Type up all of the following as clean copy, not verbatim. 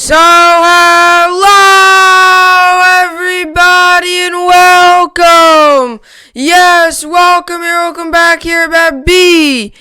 So, hello everybody and welcome. Yes, welcome back here at BSN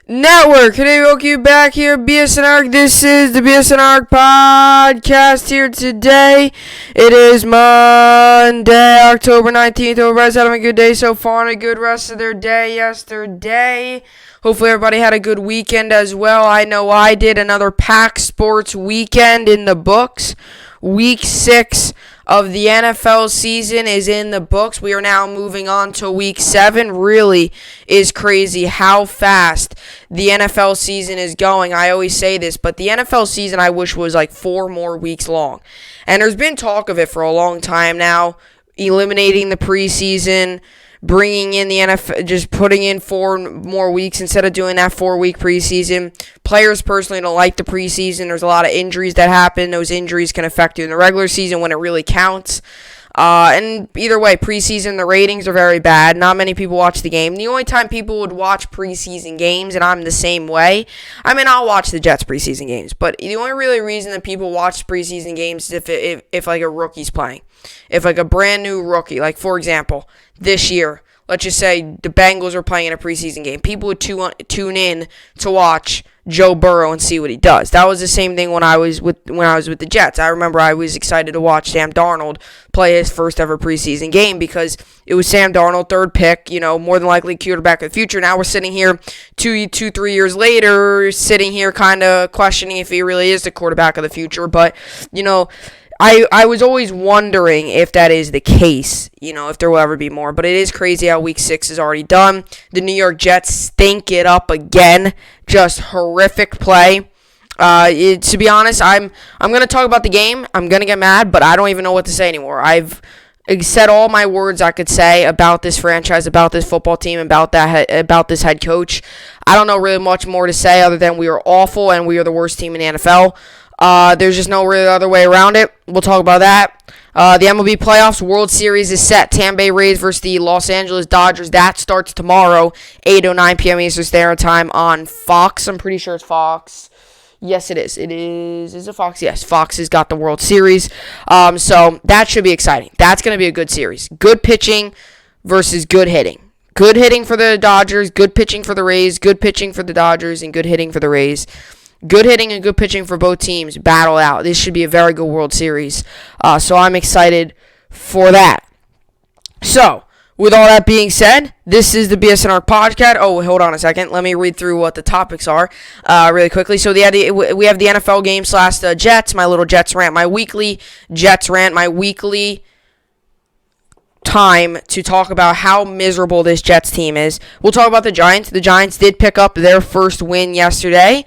Network. Today, we welcome you back here at BSN Arc. This is the BSN Arc podcast here today. It is Monday, October 19th. Hope everybody's having a good day so far and a good rest of their day yesterday. Hopefully everybody had a good weekend as well. I know I did. Another packed sports weekend in the books. Week 6 of the NFL season is in the books. We are now moving on to week 7. Really is crazy how fast the NFL season is going. I always say this, but the NFL season I wish was like 4 more weeks long. And there's been talk of it for a long time now, eliminating the preseason, bringing in the NFL, just putting in 4 more weeks instead of doing that 4-week preseason. Players personally don't like the preseason. There's a lot of injuries that happen. Those injuries can affect you in the regular season when it really counts. And either way, preseason, the ratings are very bad. Not many people watch the game. The only time people would watch preseason games, and I'm the same way, I mean, I'll watch the Jets preseason games, but the only really reason that people watch preseason games is if like a rookie's playing. If like a brand new rookie, like for example, this year, let's just say the Bengals are playing in a preseason game, people would tune in to watch Joe Burrow and see what he does. That was the same thing when I was with the Jets. I remember I was excited to watch Sam Darnold play his first ever preseason game because it was Sam Darnold, 3rd pick, more than likely quarterback of the future. Now we're sitting here 3 years later, sitting here kind of questioning if he really is the quarterback of the future. But, I was always wondering if that is the case, if there will ever be more. But it is crazy how week 6 is already done. The New York Jets stink it up again. Just horrific play. To be honest, I'm going to talk about the game. I'm going to get mad, but I don't even know what to say anymore. I've said all my words I could say about this franchise, about this football team, about this head coach. I don't know really much more to say other than we are awful and we are the worst team in the NFL. There's just no really other way around it. We'll talk about that. The MLB playoffs, World Series is set. Tampa Bay Rays versus the Los Angeles Dodgers. That starts tomorrow, 8:09 p.m. Eastern Standard Time on Fox. I'm pretty sure it's Fox. Yes, it is. Is it Fox? Yes, Fox has got the World Series. So that should be exciting. That's going to be a good series. Good pitching versus good hitting. Good hitting for the Dodgers, good pitching for the Rays, good pitching for the Dodgers, and good hitting for the Rays. Good hitting and good pitching for both teams. Battle out. This should be a very good World Series. So I'm excited for that. So, with all that being said, this is the BSN Arc podcast. Oh, hold on a second. Let me read through what the topics are really quickly. So we have the NFL game / Jets, my little Jets rant, my weekly Jets rant, my weekly time to talk about how miserable this Jets team is. We'll talk about the Giants. The Giants did pick up their first win yesterday,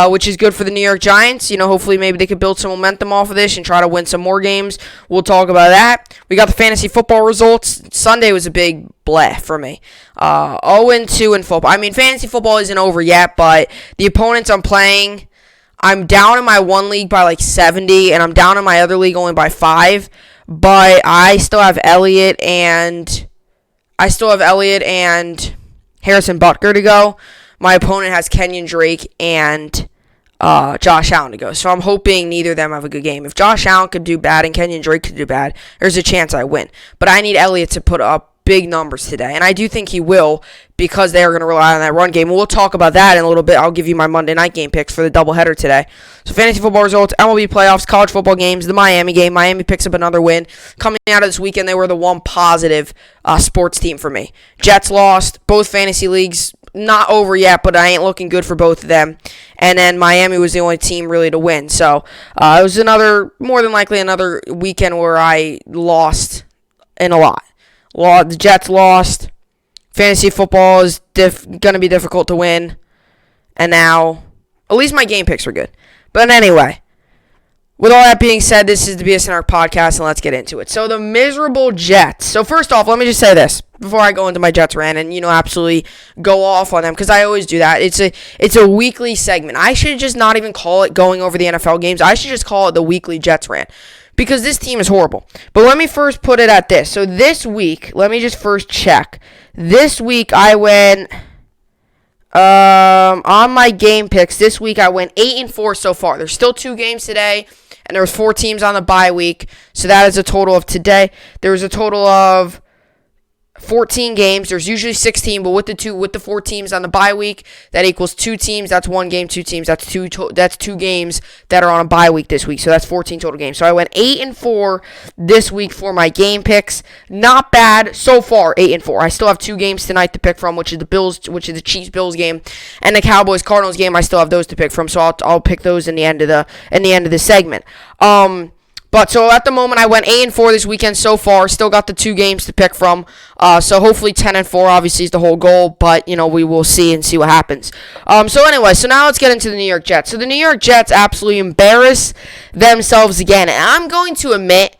which is good for the New York Giants. Hopefully maybe they could build some momentum off of this and try to win some more games. We'll talk about that. We got the fantasy football results. Sunday was a big bleh for me. 0-2 in football. I mean, fantasy football isn't over yet, but the opponents I'm playing, I'm down in my one league by like 70, and I'm down in my other league only by 5. But I still have Elliott and Harrison Butker to go. My opponent has Kenyon Drake and Josh Allen to go. So I'm hoping neither of them have a good game. If Josh Allen could do bad and Kenyon Drake could do bad, there's a chance I win. But I need Elliott to put up big numbers today. And I do think he will because they are going to rely on that run game. And we'll talk about that in a little bit. I'll give you my Monday night game picks for the doubleheader today. So fantasy football results, MLB playoffs, college football games, the Miami game. Miami picks up another win. Coming out of this weekend, they were the one positive sports team for me. Jets lost. Both fantasy leagues not over yet, but I ain't looking good for both of them. And then Miami was the only team really to win. So it was more than likely another weekend where I lost in a lot. The Jets lost. Fantasy football is going to be difficult to win. And now, at least my game picks were good. But anyway, with all that being said, this is the BSN Arc podcast, and let's get into it. So the miserable Jets. So first off, let me just say this before I go into my Jets rant and, absolutely go off on them, because I always do that. It's a weekly segment. I should just not even call it going over the NFL games. I should just call it the weekly Jets rant, because this team is horrible. But let me first put it at this. So this week, let me just first check. This week I went On my game picks this week, I went 8-4 so far. There's still 2 games today, and there was 4 teams on the bye week. So that is a total of today. There was a total of 14 games. There's usually 16, but with the 4 teams on the bye week, that equals 2 teams. That's 1 game, 2 teams. That's 2 games that are on a bye week this week. So that's 14 total games. So I went 8-4 this week for my game picks. Not bad so far. 8-4. I still have 2 games tonight to pick from, which is the Chiefs Bills game, and the Cowboys Cardinals game. I still have those to pick from. So I'll pick those in the end of the segment. But so at the moment, I went 8-4 this weekend so far. Still got the 2 games to pick from. So hopefully 10-4 obviously is the whole goal. But, we will see what happens. So now let's get into the New York Jets. So the New York Jets absolutely embarrass themselves again. And I'm going to admit,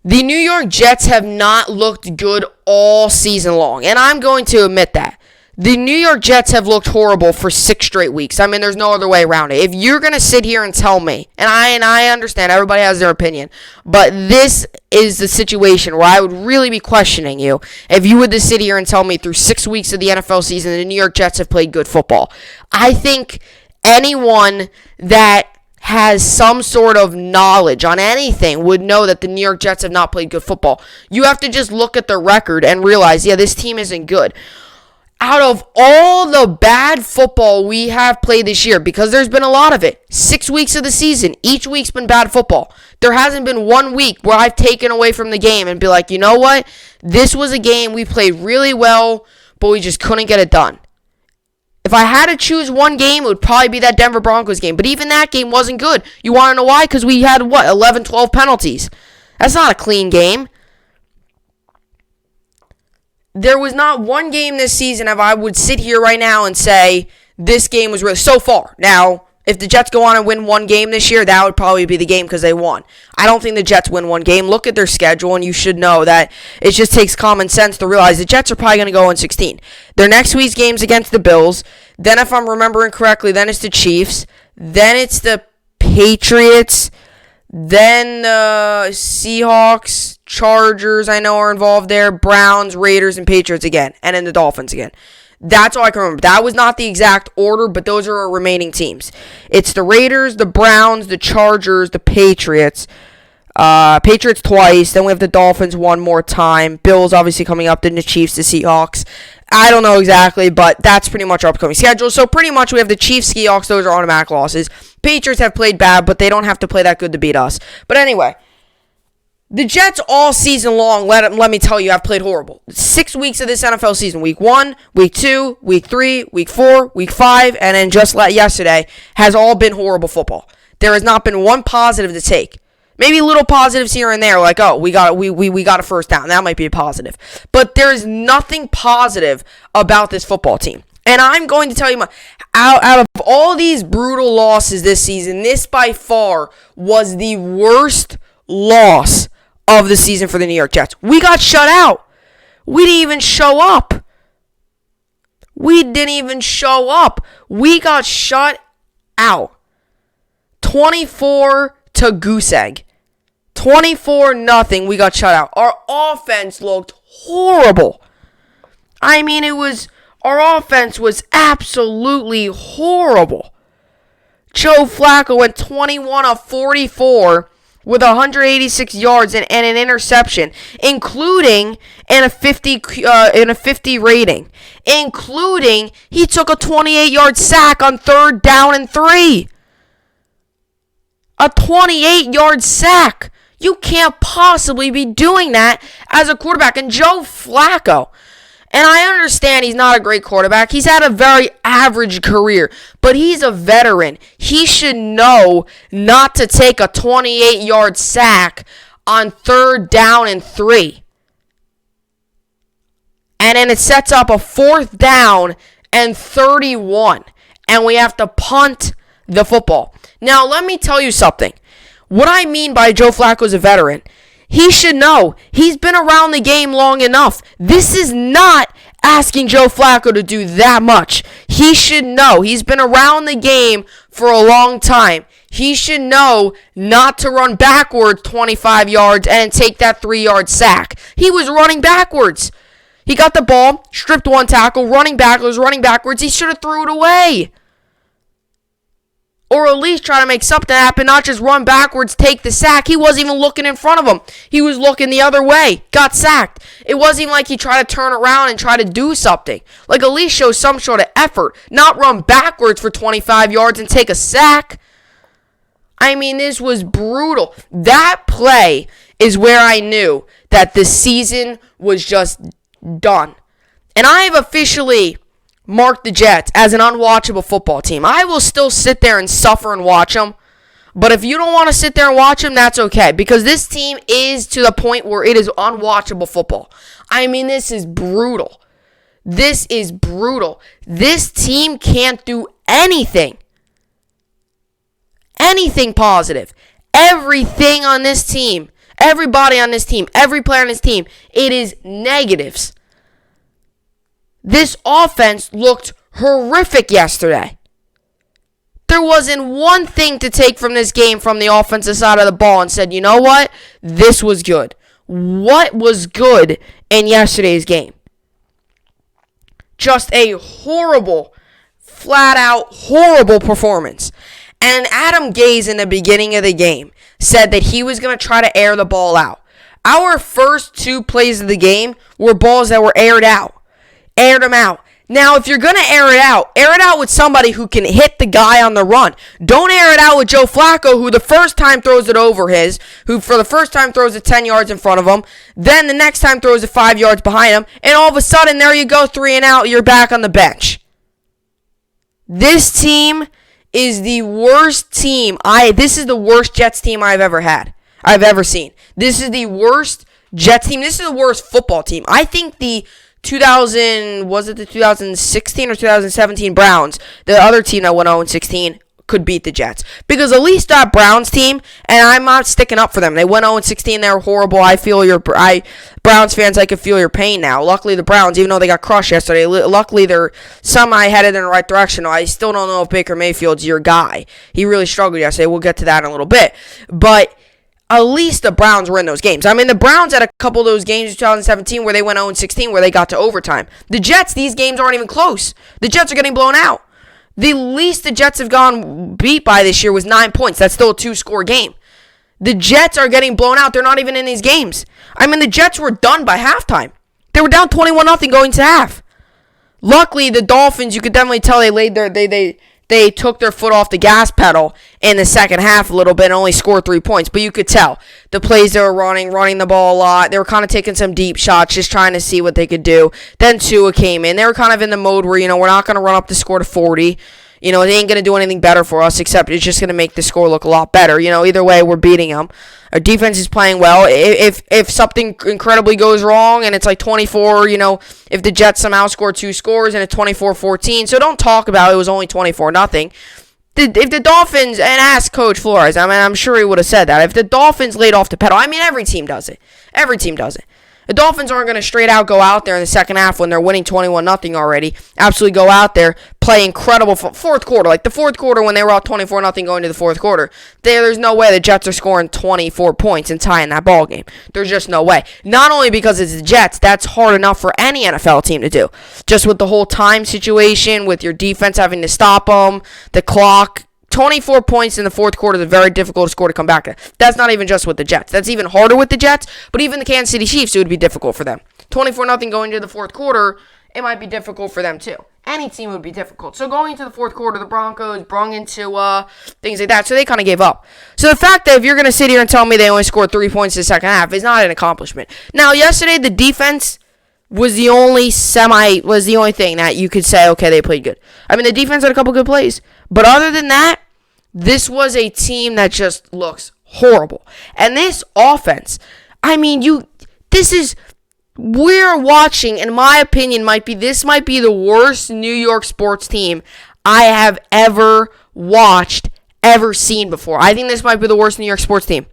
the New York Jets have not looked good all season long. And I'm going to admit that. The New York Jets have looked horrible for 6 straight weeks. I mean, there's no other way around it. If you're going to sit here and tell me, and I understand everybody has their opinion, but this is the situation where I would really be questioning you if you would to sit here and tell me through 6 weeks of the NFL season the New York Jets have played good football. I think anyone that has some sort of knowledge on anything would know that the New York Jets have not played good football. You have to just look at their record and realize, this team isn't good. Out of all the bad football we have played this year, because there's been a lot of it, 6 weeks of the season, each week's been bad football. There hasn't been 1 week where I've taken away from the game and be like, you know what? This was a game we played really well, but we just couldn't get it done. If I had to choose one game, it would probably be that Denver Broncos game. But even that game wasn't good. You want to know why? Because we had, 11, 12 penalties. That's not a clean game. There was not one game this season if I would sit here right now and say this game was really so far. Now, if the Jets go on and win 1 game this year, that would probably be the game because they won. I don't think the Jets win 1 game. Look at their schedule, and you should know that it just takes common sense to realize the Jets are probably going to go in 16. Their next week's game's against the Bills. Then, if I'm remembering correctly, then it's the Chiefs. Then it's the Patriots. Then the Seahawks, Chargers, I know are involved there. Browns, Raiders, and Patriots again. And then the Dolphins again. That's all I can remember. That was not the exact order, but those are our remaining teams. It's the Raiders, the Browns, the Chargers, the Patriots. Patriots twice. Then we have the Dolphins one more time. Bills obviously coming up. Then the Chiefs, the Seahawks. I don't know exactly, but that's pretty much our upcoming schedule. So pretty much we have the Chiefs, Seahawks. Those are automatic losses. Patriots have played bad, but they don't have to play that good to beat us. But anyway, the Jets all season long, let me tell you, have played horrible. 6 weeks of this NFL season. Week 1, Week 2, Week 3, Week 4, Week 5, and then just yesterday has all been horrible football. There has not been one positive to take. Maybe little positives here and there, like, we got a first down. That might be a positive. But there is nothing positive about this football team. And I'm going to tell you, out of all these brutal losses this season, this by far was the worst loss of the season for the New York Jets. We got shut out. We didn't even show up. We got shut out. 24 to goose egg. 24-0, we got shut out. Our offense looked horrible. I mean, our offense was absolutely horrible. Joe Flacco went 21 of 44 with 186 yards and an interception, including in a 50 rating. Including he took a 28-yard sack on 3rd down and 3. A 28-yard sack. You can't possibly be doing that as a quarterback. And Joe Flacco, and I understand he's not a great quarterback. He's had a very average career, but he's a veteran. He should know not to take a 28-yard sack on 3rd down and 3. And then it sets up a 4th down and 31. And we have to punt the football. Now, let me tell you something. What I mean by Joe Flacco's a veteran, he should know. He's been around the game long enough. This is not asking Joe Flacco to do that much. He should know. He's been around the game for a long time. He should know not to run backwards 25 yards and take that 3-yard sack. He was running backwards. He got the ball, stripped one tackle, running backwards. He should have threw it away. Or at least try to make something happen, not just run backwards, take the sack. He wasn't even looking in front of him. He was looking the other way, got sacked. It wasn't even like he tried to turn around and try to do something. Like, at least show some sort of effort, not run backwards for 25 yards and take a sack. I mean, this was brutal. That play is where I knew that the season was just done. And I have officially marked the Jets as an unwatchable football team. I will still sit there and suffer and watch them. But if you don't want to sit there and watch them, that's okay. Because this team is to the point where it is unwatchable football. I mean, this is brutal. This is brutal. This team can't do anything. Anything positive. Everything on this team, everybody on this team, every player on this team, it is negatives. This offense looked horrific yesterday. There wasn't one thing to take from this game from the offensive side of the ball and said, you know what? This was good. What was good in yesterday's game? Just a horrible, flat-out horrible performance. And Adam Gase in the beginning of the game said that he was going to try to air the ball out. Our first two plays of the game were balls that were aired out. Aired them out. Now, if you're going to air it out with somebody who can hit the guy on the run. Don't air it out with Joe Flacco, who the first time throws it over who for the first time throws it 10 yards in front of him, then the next time throws it 5 yards behind him, and all of a sudden, there you go, 3 and out, you're back on the bench. This team is the worst team. This is the worst Jets team I've ever seen. This is the worst Jets team. This is the worst football team. I think the 2016 or 2017 Browns, the other team that went 0-16, could beat the Jets. Because at least that Browns team, and I'm not sticking up for them. They went 0-16, they were horrible. Browns fans, I can feel your pain now. Luckily, the Browns, even though they got crushed yesterday, luckily they're somehow headed in the right direction. I still don't know if Baker Mayfield's your guy. He really struggled yesterday. We'll get to that in a little bit. But at least the Browns were in those games. I mean, the Browns had a couple of those games in 2017 where they went 0-16, where they got to overtime. The Jets, these games aren't even close. The Jets are getting blown out. The least the Jets have gone beat by this year was 9 points. That's still a 2-score game. The Jets are getting blown out. They're not even in these games. I mean, the Jets were done by halftime. They were down 21-0 going to half. Luckily, the Dolphins, you could definitely tell they took their foot off the gas pedal in the second half a little bit and only scored 3 points. But you could tell the plays they were running the ball a lot. They were kind of taking some deep shots, just trying to see what they could do. Then Tua came in. They were kind of in the mode where, we're not going to run up the score to 40. It ain't going to do anything better for us, except it's just going to make the score look a lot better. Either way, we're beating them. Our defense is playing well. If something incredibly goes wrong and it's like 24, if the Jets somehow score 2 scores and it's 24-14, so don't talk about it was only 24-0. If the Dolphins, and ask Coach Flores, I'm sure he would have said that. If the Dolphins laid off the pedal, every team does it. Every team does it. The Dolphins aren't going to straight out go out there in the second half when they're winning 21-0 already. Absolutely go out there, play incredible fourth quarter. Like the fourth quarter when they were out 24-0 going to the fourth quarter. There's no way the Jets are scoring 24 points and tying that ball game. There's just no way. Not only because it's the Jets, that's hard enough for any NFL team to do. Just with the whole time situation, with your defense having to stop them, the clock. 24 points in the fourth quarter is a very difficult score to come back to. That's not even just with the Jets. That's even harder with the Jets, but even the Kansas City Chiefs, it would be difficult for them. 24-0 going into the fourth quarter, it might be difficult for them too. Any team would be difficult. So going into the fourth quarter, the Broncos brung into things like that, so they kind of gave up. So the fact that if you're going to sit here and tell me they only scored 3 points in the second half is not an accomplishment. Now, yesterday, the defense was the only thing that you could say, okay, they played good. The defense had a couple good plays. But other than that, this was a team that just looks horrible. And this offense, we're watching, in my opinion, this might be the worst New York sports team I have ever watched, ever seen before. I think this might be the worst New York sports team.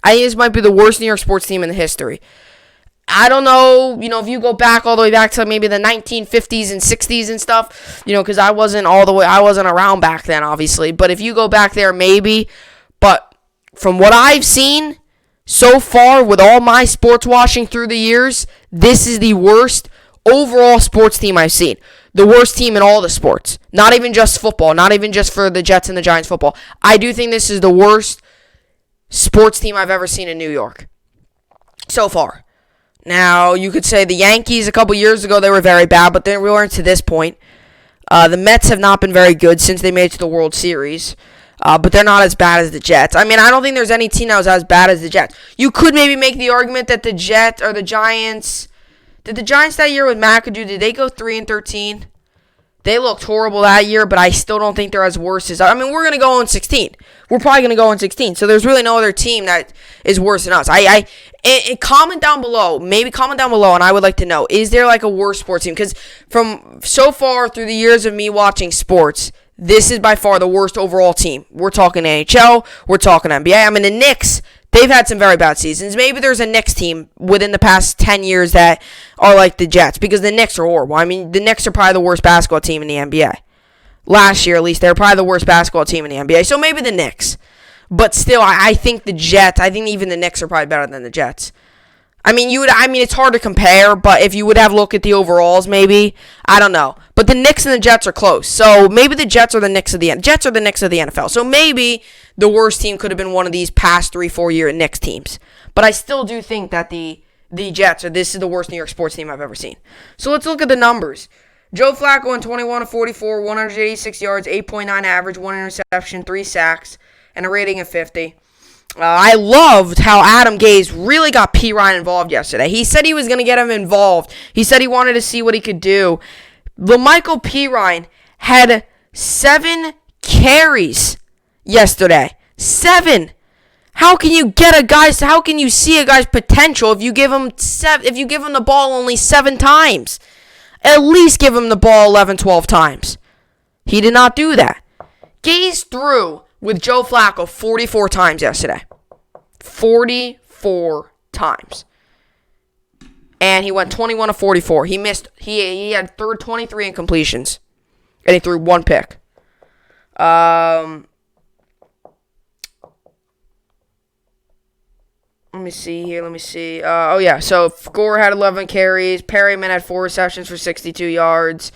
I think this might be the worst New York sports team in the history. I don't know, if you go back all the way back to maybe the 1950s and 60s and stuff, because I wasn't around back then, obviously. But if you go back there, maybe. But from what I've seen so far with all my sports watching through the years, this is the worst overall sports team I've seen. The worst team in all the sports. Not even just football. Not even just for the Jets and the Giants football. I do think this is the worst sports team I've ever seen in New York so far. Now, you could say the Yankees a couple years ago, they were very bad, but we weren't to this point. The Mets have not been very good since they made it to the World Series. But they're not as bad as the Jets. I mean, I don't think there's any team that was as bad as the Jets. You could maybe make the argument that the Jets or the Giants. Did the Giants that year with McAdoo, did they go 3-13? They looked horrible that year, but I still don't think they're as worse as. I mean, we're going to go on 16. We're probably going to go on 16. So there's really no other team that is worse than us. Comment down below. Maybe comment down below, and I would like to know, is there like a worse sports team? Because from so far through the years of me watching sports, this is by far the worst overall team. We're talking NHL. We're talking NBA. I mean, the Knicks, they've had some very bad seasons. Maybe there's a Knicks team within the past 10 years that are like the Jets because the Knicks are horrible. I mean, the Knicks are probably the worst basketball team in the NBA. Last year, at least, they were probably the worst basketball team in the NBA. So maybe the Knicks. But still, I think the Jets, I think even the Knicks are probably better than the Jets. I mean, it's hard to compare, but if you would have a look at the overalls, maybe, I don't know. But the Knicks and the Jets are close. So maybe the Jets are the Knicks of the NFL. So maybe the worst team could have been one of these past 3-4 year Knicks teams. But I still do think that the Jets this is the worst New York sports team I've ever seen. So let's look at the numbers. Joe Flacco went 21 of 44, 186 yards, 8.9 average, 1 interception, 3 sacks, and a rating of 50. I loved how Adam Gase really got P. Ryan involved yesterday. He said he was going to get him involved. He said he wanted to see what he could do. LaMichael P. Ryan had 7 carries yesterday. 7. How can you how can you see a guy's potential if you give him the ball only 7 times? At least give him the ball 11, 12 times. He did not do that. Gase threw with Joe Flacco 44 times yesterday. 44 times. And he went 21 of 44. He had 23 incompletions. And he threw 1 pick. Let me see here. So Gore had 11 carries. Perryman had 4 receptions for 62 yards.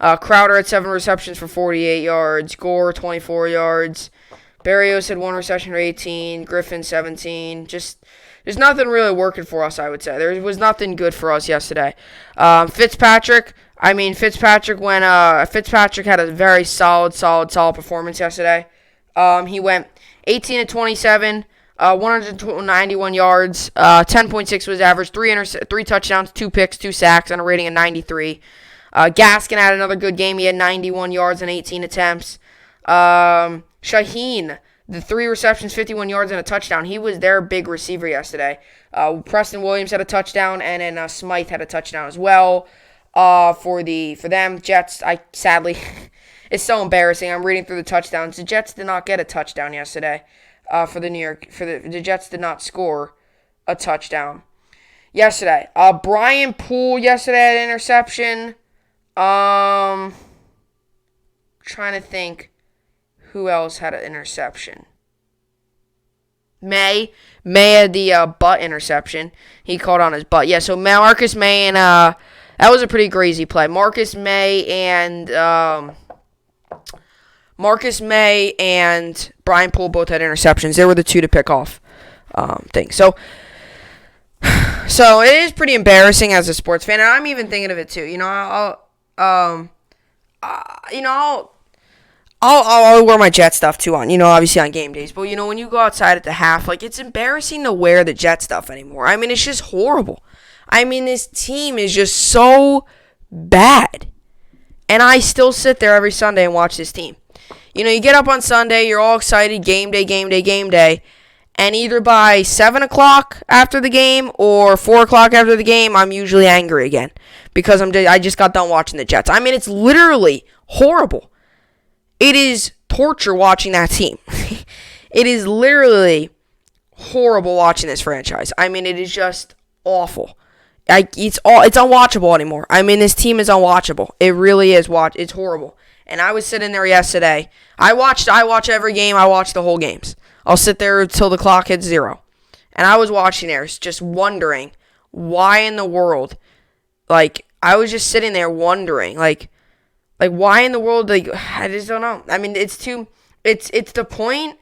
Crowder had 7 receptions for 48 yards. Gore, 24 yards. Berrios had 1 reception for 18. Griffin, 17. There's nothing really working for us, I would say. There was nothing good for us yesterday. Fitzpatrick had a very solid performance yesterday. He went 18 of 27. 191 yards, 10.6 was average, 3 touchdowns, 2 picks, 2 sacks, and a rating of 93. Gaskin had another good game. He had 91 yards and 18 attempts. Shaheen, the 3 receptions, 51 yards, and a touchdown. He was their big receiver yesterday. Preston Williams had a touchdown, and then Smythe had a touchdown as well. For them, Jets, sadly, it's so embarrassing. I'm reading through the touchdowns. The Jets did not get a touchdown yesterday. The Jets did not score a touchdown yesterday. Brian Poole yesterday had an interception. Trying to think who else had an interception. May had the butt interception. He caught on his butt. Yeah, so Marcus May and that was a pretty crazy play. Marcus May and Brian Poole both had interceptions. They were the 2 to pick off things. So it is pretty embarrassing as a sports fan, and I'm even thinking of it too. I'll wear my Jet stuff too obviously on game days. But when you go outside at the half, it's embarrassing to wear the Jet stuff anymore. I mean, it's just horrible. I mean, this team is just so bad, and I still sit there every Sunday and watch this team. You get up on Sunday, you're all excited, game day, and either by 7 o'clock after the game or 4 o'clock after the game, I'm usually angry again because I just got done watching the Jets. I mean, it's literally horrible. It is torture watching that team. It is literally horrible watching this franchise. I mean, it is just awful. It's unwatchable anymore. I mean, this team is unwatchable. It really is. It's horrible. And I was sitting there yesterday. I watch every game. I watch the whole games. I'll sit there until the clock hits 0. And I was watching there just wondering why in the world, I was just sitting there wondering, like why in the world, like, I just don't know. I mean, it's the point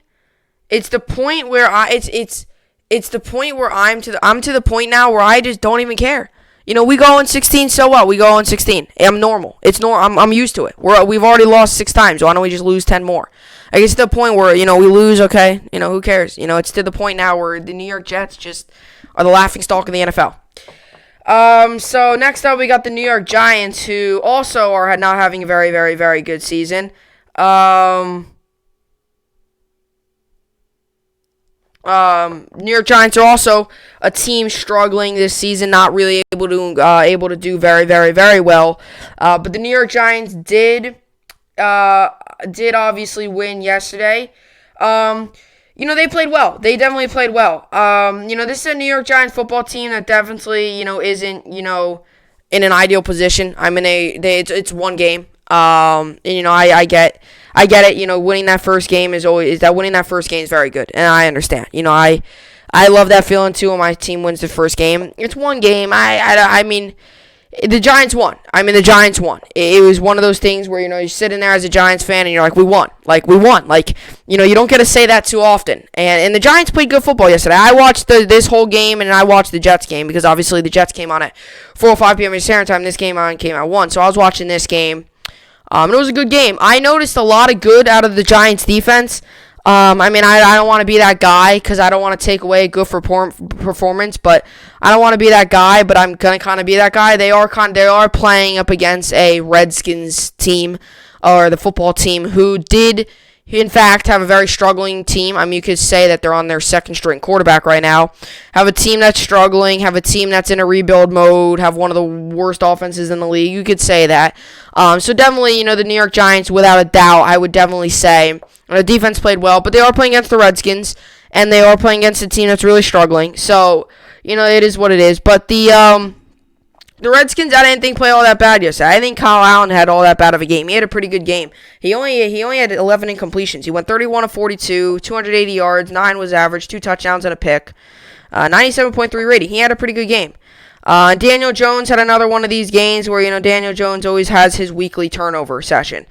where I'm to the point now where I just don't even care. We go in 16, so what? We go in 16. I'm normal. I'm used to it. We've already lost 6 times. Why don't we just lose 10 more? I guess to the point where, we lose, okay. Who cares? It's to the point now where the New York Jets just are the laughingstock of the NFL. So next up we got the New York Giants, who also are not having a very, very, very good season. New York Giants are also a team struggling this season, not really able to do very, very, very well. But the New York Giants did obviously win yesterday. They played well. They definitely played well. This is a New York Giants football team that definitely, isn't, in an ideal position. I mean, it's one game. I get it. Winning that first game is very good, and I understand. I love that feeling too when my team wins the first game. It's one game. I mean, the Giants won. It was one of those things where, you're sitting there as a Giants fan and you're like, we won. You don't get to say that too often. And the Giants played good football yesterday. I watched this whole game, and I watched the Jets game because obviously the Jets came on at 4:05 p.m. Eastern time. This game came at 1. So I was watching this game. And it was a good game. I noticed a lot of good out of the Giants defense. I don't want to be that guy because I don't want to take away a good performance, but I don't want to be that guy, but I'm going to kind of be that guy. They are playing up against a Redskins team, or the football team, who did, in fact, have a very struggling team. I mean, you could say that they're on their second-string quarterback right now. Have a team that's struggling, have a team that's in a rebuild mode, have one of the worst offenses in the league. You could say that. So definitely, the New York Giants, without a doubt, I would definitely say the defense played well, but they are playing against the Redskins, and they are playing against a team that's really struggling. So, it is what it is. But the Redskins, I didn't think played all that bad yesterday. I think Kyle Allen had all that bad of a game. He had a pretty good game. He only had 11 incompletions. He went 31 of 42, 280 yards, 9 was average, 2 touchdowns and a pick, 97.3 rating. He had a pretty good game. Daniel Jones had another one of these games where, Daniel Jones always has his weekly turnover session.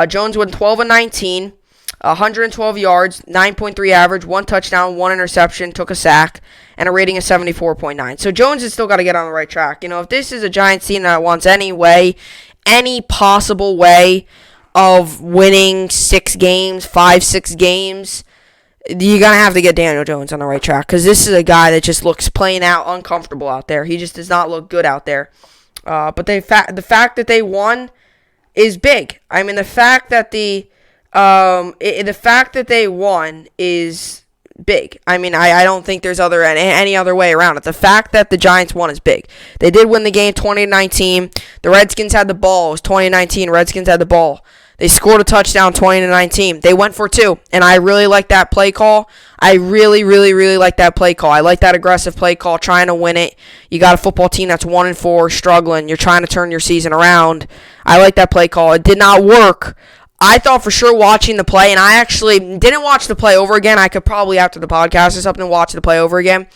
Jones went 12 and 19, 112 yards, 9.3 average, 1 touchdown, 1 interception, took a sack, and a rating of 74.9. So Jones has still got to get on the right track. If this is a Giants team that wants any possible way of winning 6 games, 5-6 games, you're going to have to get Daniel Jones on the right track, because this is a guy that just looks plain out uncomfortable out there. He just does not look good out there. But the fact that they won is big. I mean, the fact that they won is big. I mean, I don't think there's any other way around it. The fact that the Giants won is big. They did win the game 20-19. The Redskins had the ball. It was 20-19. Redskins had the ball. They scored a touchdown 20-19. They went for 2, and I really like that play call. I really, really, really like that play call. I like that aggressive play call, trying to win it. You got a football team that's 1-4, struggling. You're trying to turn your season around. I like that play call. It did not work. I thought for sure watching the play, and I actually didn't watch the play over again. I could probably, after the podcast or something, watch the play over again.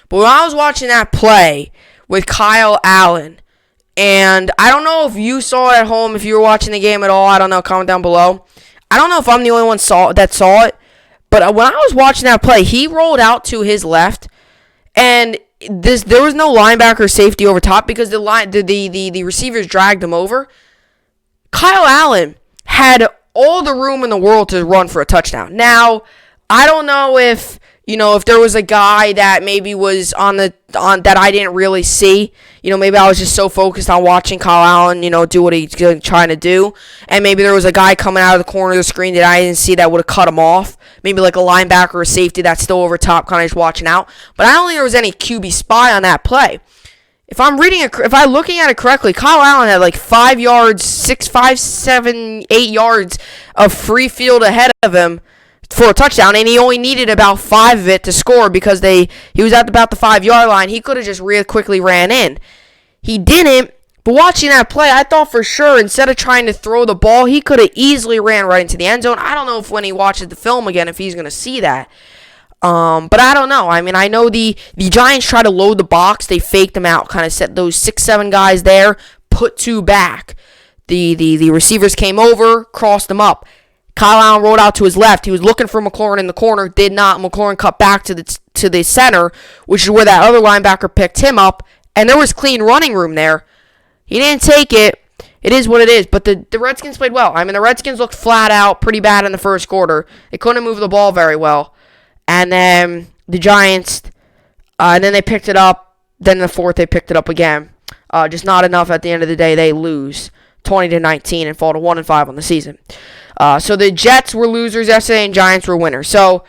But when I was watching that play with Kyle Allen, and I don't know if you saw it at home, if you were watching the game at all, I don't know, comment down below. I don't know if I'm the only one that saw it, but when I was watching that play, he rolled out to his left, and there was no linebacker or safety over top because the receivers dragged him over. Kyle Allen had all the room in the world to run for a touchdown. Now, I don't know if there was a guy that maybe was on that I didn't really see. Maybe I was just so focused on watching Kyle Allen, do what he's trying to do. And maybe there was a guy coming out of the corner of the screen that I didn't see that would have cut him off. Maybe like a linebacker or a safety that's still over top, kind of just watching out. But I don't think there was any QB spy on that play. If I'm looking at it correctly, Kyle Allen had like 5 yards, 5, 7, 8 yards of free field ahead of him for a touchdown, and he only needed about 5 of it to score because he was at about the 5-yard line. He could have just real quickly ran in. He didn't, but watching that play, I thought for sure instead of trying to throw the ball, he could have easily ran right into the end zone. I don't know if when he watches the film again, if he's going to see that. But I don't know. I mean, I know the Giants try to load the box. They faked them out, kind of set those 6-7 guys there, put two back. The receivers came over, crossed them up. Kyle Allen rolled out to his left. He was looking for McLaurin in the corner, did not. McLaurin cut back to the center, which is where that other linebacker picked him up, and there was clean running room there. He didn't take it. It is what it is, but the Redskins played well. I mean, the Redskins looked flat out pretty bad in the first quarter. They couldn't move the ball very well. And then the Giants, and then they picked it up. Then in the fourth, they picked it up again. Just not enough. At the end of the day, they lose 20-19 and fall to 1-5 on the season. So the Jets were losers yesterday and Giants were winners. So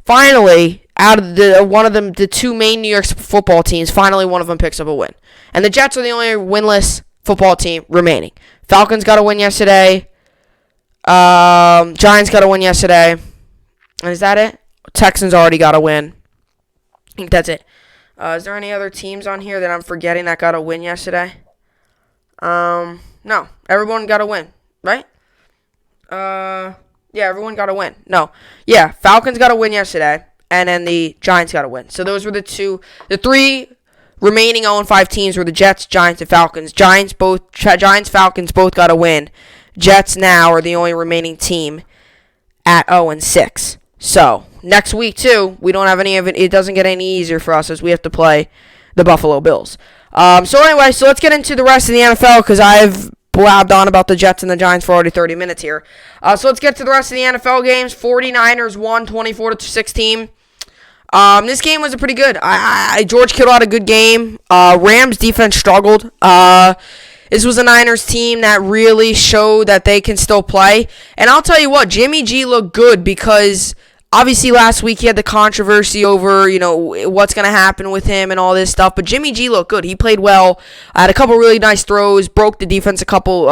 finally, out of the two main New York football teams, finally one of them picks up a win. And the Jets are the only winless football team remaining. Falcons got a win yesterday. Giants got a win yesterday. And is that it? Texans already got a win. I think that's it. Is there any other teams on here that I'm forgetting that got a win yesterday? No. Everyone got a win, right? Yeah, everyone got a win. No. Yeah, Falcons got a win yesterday, and then the Giants got a win. So those were the three remaining 0-5 teams were the Jets, Giants, and Falcons. Giants, Falcons both got a win. Jets now are the only remaining team at 0-6. So next week too, we don't have any of it. It doesn't get any easier for us as we have to play the Buffalo Bills. So anyway, so let's get into the rest of the NFL because I've blabbed on about the Jets and the Giants for already 30 minutes here. So let's get to the rest of the NFL games. 49ers won 24-16. This game was pretty good. George Kittle had a good game. Rams defense struggled. This was a Niners team that really showed that they can still play. And I'll tell you what, Jimmy G looked good because obviously last week he had the controversy over, what's going to happen with him and all this stuff. But Jimmy G looked good. He played well. Had a couple really nice throws. Broke the defense a couple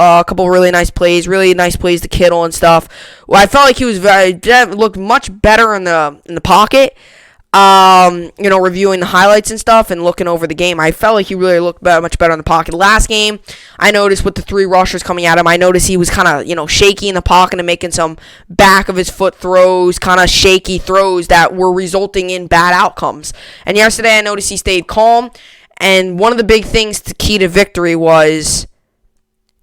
really nice plays. Really nice plays to Kittle and stuff. Well, I felt like he was looked much better in the pocket. Reviewing the highlights and stuff and looking over the game, I felt like he really looked much better in the pocket. Last game, I noticed with the three rushers coming at him, I noticed he was kind of, shaky in the pocket and making some back of his foot throws, kind of shaky throws that were resulting in bad outcomes. And yesterday, I noticed he stayed calm. And one of the big things, the key to victory was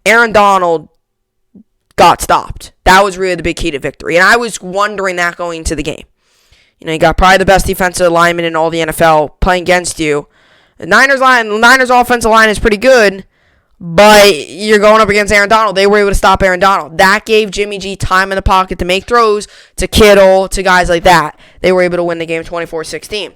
Aaron Donald got stopped. That was really the big key to victory. And I was wondering that going into the game. You got probably the best defensive lineman in all the NFL playing against you. The Niners offensive line is pretty good, but you're going up against Aaron Donald. They were able to stop Aaron Donald. That gave Jimmy G time in the pocket to make throws to Kittle, to guys like that. They were able to win the game 24-16.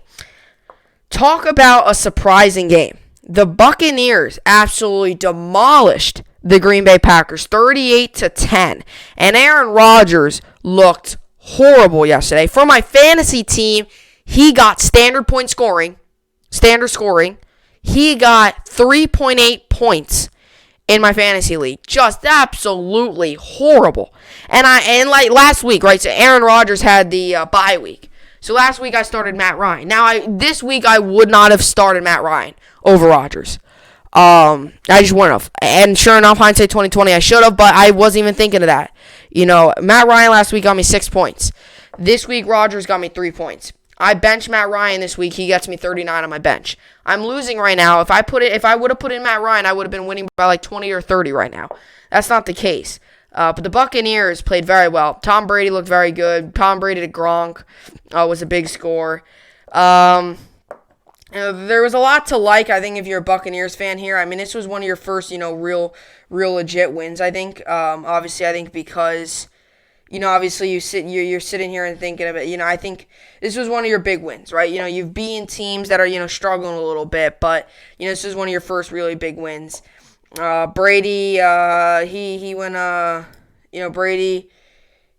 Talk about a surprising game. The Buccaneers absolutely demolished the Green Bay Packers 38-10. And Aaron Rodgers looked horrible yesterday. For my fantasy team, he got standard scoring. He got 3.8 points in my fantasy league. Just absolutely horrible. And like last week, right? So Aaron Rodgers had the bye week. So last week I started Matt Ryan. Now this week I would not have started Matt Ryan over Rodgers. I just wouldn't have. And sure enough, hindsight 2020, I should have, but I wasn't even thinking of that. Matt Ryan last week got me 6 points. This week, Rodgers got me 3 points. I benched Matt Ryan this week. He gets me 39 on my bench. I'm losing right now. If I would have put in Matt Ryan, I would have been winning by like 20 or 30 right now. That's not the case. But the Buccaneers played very well. Tom Brady looked very good. Tom Brady to Gronk was a big score. There was a lot to like, I think, if you're a Buccaneers fan here. I mean, this was one of your first, real legit wins, I think. Obviously, I think because, obviously you're sitting here and thinking of it. I think this was one of your big wins, right? You've beaten teams that are, struggling a little bit, but, this is one of your first really big wins. Brady, he went, Brady,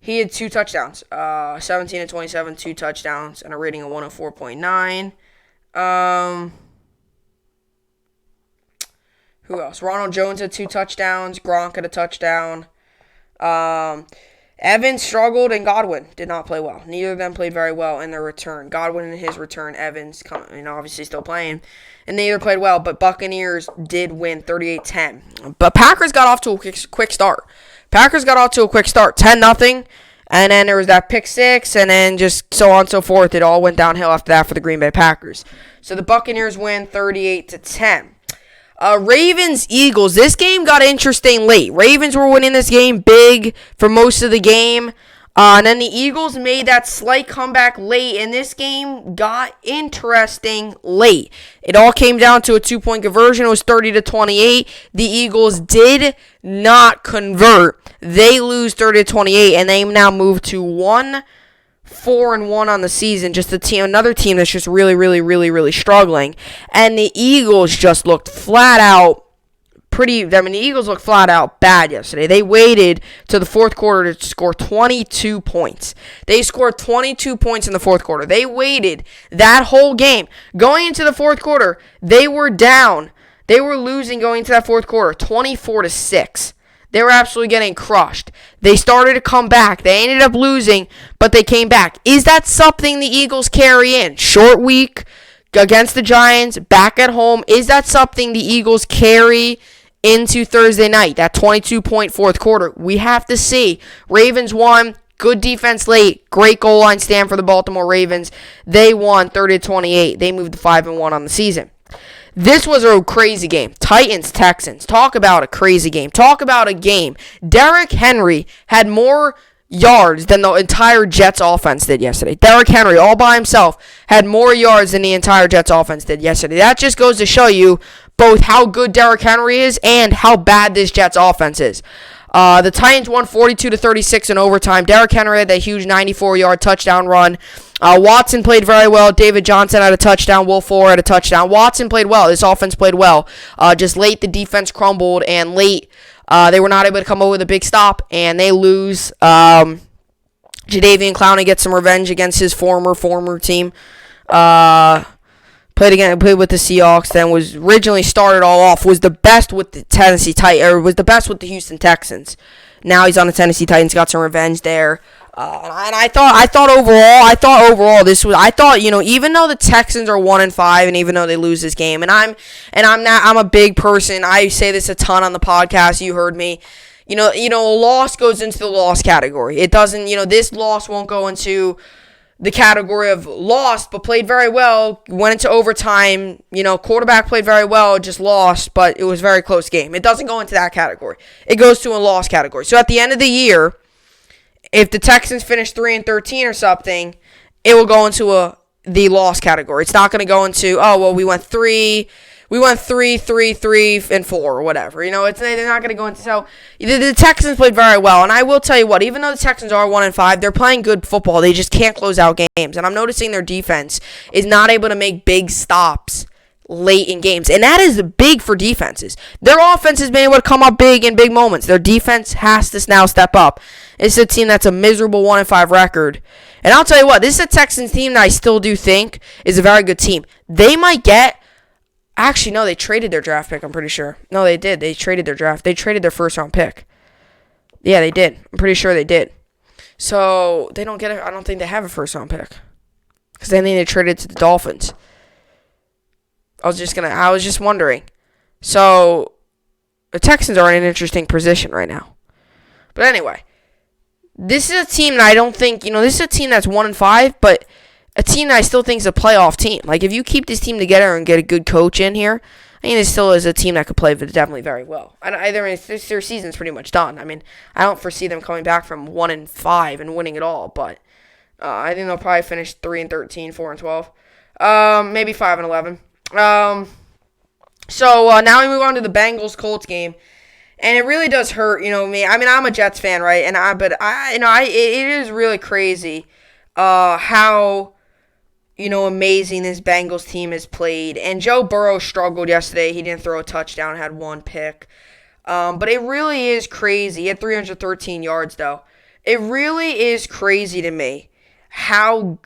he had 2 touchdowns, 17-27, 2 touchdowns, and a rating of 104.9. Who else? Ronald Jones had 2 touchdowns. Gronk had a touchdown. Evans struggled, and Godwin did not play well. Neither of them played very well in their return. Godwin in his return, Evans, obviously still playing, and neither played well, but Buccaneers did win 38-10. But Packers got off to a quick start. 10-0. And then there was that pick 6, and then just so on and so forth. It all went downhill after that for the Green Bay Packers. So the Buccaneers win 38-10. Ravens-Eagles. This game got interesting late. Ravens were winning this game big for most of the game. And then the Eagles made that slight comeback late, and this game got interesting late. It all came down to a 2-point conversion. It was 30-28. The Eagles did not convert. They lose 30-28, and they now move to 1-4-1 on the season. Just another team that's just really, really, really, really struggling. And the Eagles just looked flat out the Eagles looked flat out bad yesterday. They waited to the fourth quarter to score 22 points. They scored 22 points in the fourth quarter. They waited that whole game. Going into the fourth quarter, they were down. They were losing going into that fourth quarter, 24-6. They were absolutely getting crushed. They started to come back. They ended up losing, but they came back. Is that something the Eagles carry in? Short week against the Giants, back at home. Is that something the Eagles carry into Thursday night, that 22-point fourth quarter? We have to see. Ravens won. Good defense late. Great goal line stand for the Baltimore Ravens. They won 30-28. They moved to 5-1 on the season. This was a crazy game. Titans-Texans. Talk about a crazy game. Talk about a game. Derrick Henry had more yards than the entire Jets offense did yesterday. Derrick Henry, all by himself, had more yards than the entire Jets offense did yesterday. That just goes to show you both how good Derrick Henry is and how bad this Jets offense is. The Titans won 42-36 in overtime. Derrick Henry had that huge 94-yard touchdown run. Watson played very well. David Johnson had a touchdown. Will Fuller had a touchdown. Watson played well. This offense played well. Just late, the defense crumbled, and late, they were not able to come up with a big stop, and they lose. Jadeveon Clowney gets some revenge against his former team. Played with the Seahawks, then was originally started all off, was the best with the was the best with the Houston Texans. Now he's on the Tennessee Titans, got some revenge there. And I thought overall this was, even though the Texans are 1-5, and even though they lose this game, I'm a big person. I say this a ton on the podcast. You heard me. A loss goes into the loss category. It doesn't. This loss won't go into the category of lost, but played very well, went into overtime, quarterback played very well, just lost, but it was a very close game. It doesn't go into that category. It goes to a loss category. So at the end of the year, if the Texans finish 3-13 or something, it will go into the loss category. It's not going to go into, we went 3, 3, and 4, or whatever. They're not going to go into. So the Texans played very well, and I will tell you what. Even though the Texans are 1-5, they're playing good football. They just can't close out games, and I'm noticing their defense is not able to make big stops late in games, and that is big for defenses. Their offense has been able to come up big in big moments. Their defense has to now step up. It's a team that's a miserable 1-5 record, and I'll tell you what. This is a Texans team that I still do think is a very good team. They might get. Actually, no, they traded their draft pick, I'm pretty sure. No, they did. They traded their draft. They traded their first-round pick. Yeah, they did. I'm pretty sure they did. So, they don't get I don't think they have a first-round pick. Because then they traded to the Dolphins. I was just wondering. So, the Texans are in an interesting position right now. But anyway, this is a team that I don't think, this is a team that's 1-5, but a team that I still think is a playoff team. Like, if you keep this team together and get a good coach in here, it still is a team that could play definitely very well. Their season's pretty much done. I don't foresee them coming back from 1-5 and winning it all, but I think they'll probably finish 3-13, 4-12, maybe 5-11. So now we move on to the Bengals-Colts game, and it really does hurt, me. I'm a Jets fan, right? It is really crazy how amazing this Bengals team has played. And Joe Burrow struggled yesterday. He didn't throw a touchdown, had one pick. But it really is crazy. He had 313 yards, though. It really is crazy to me how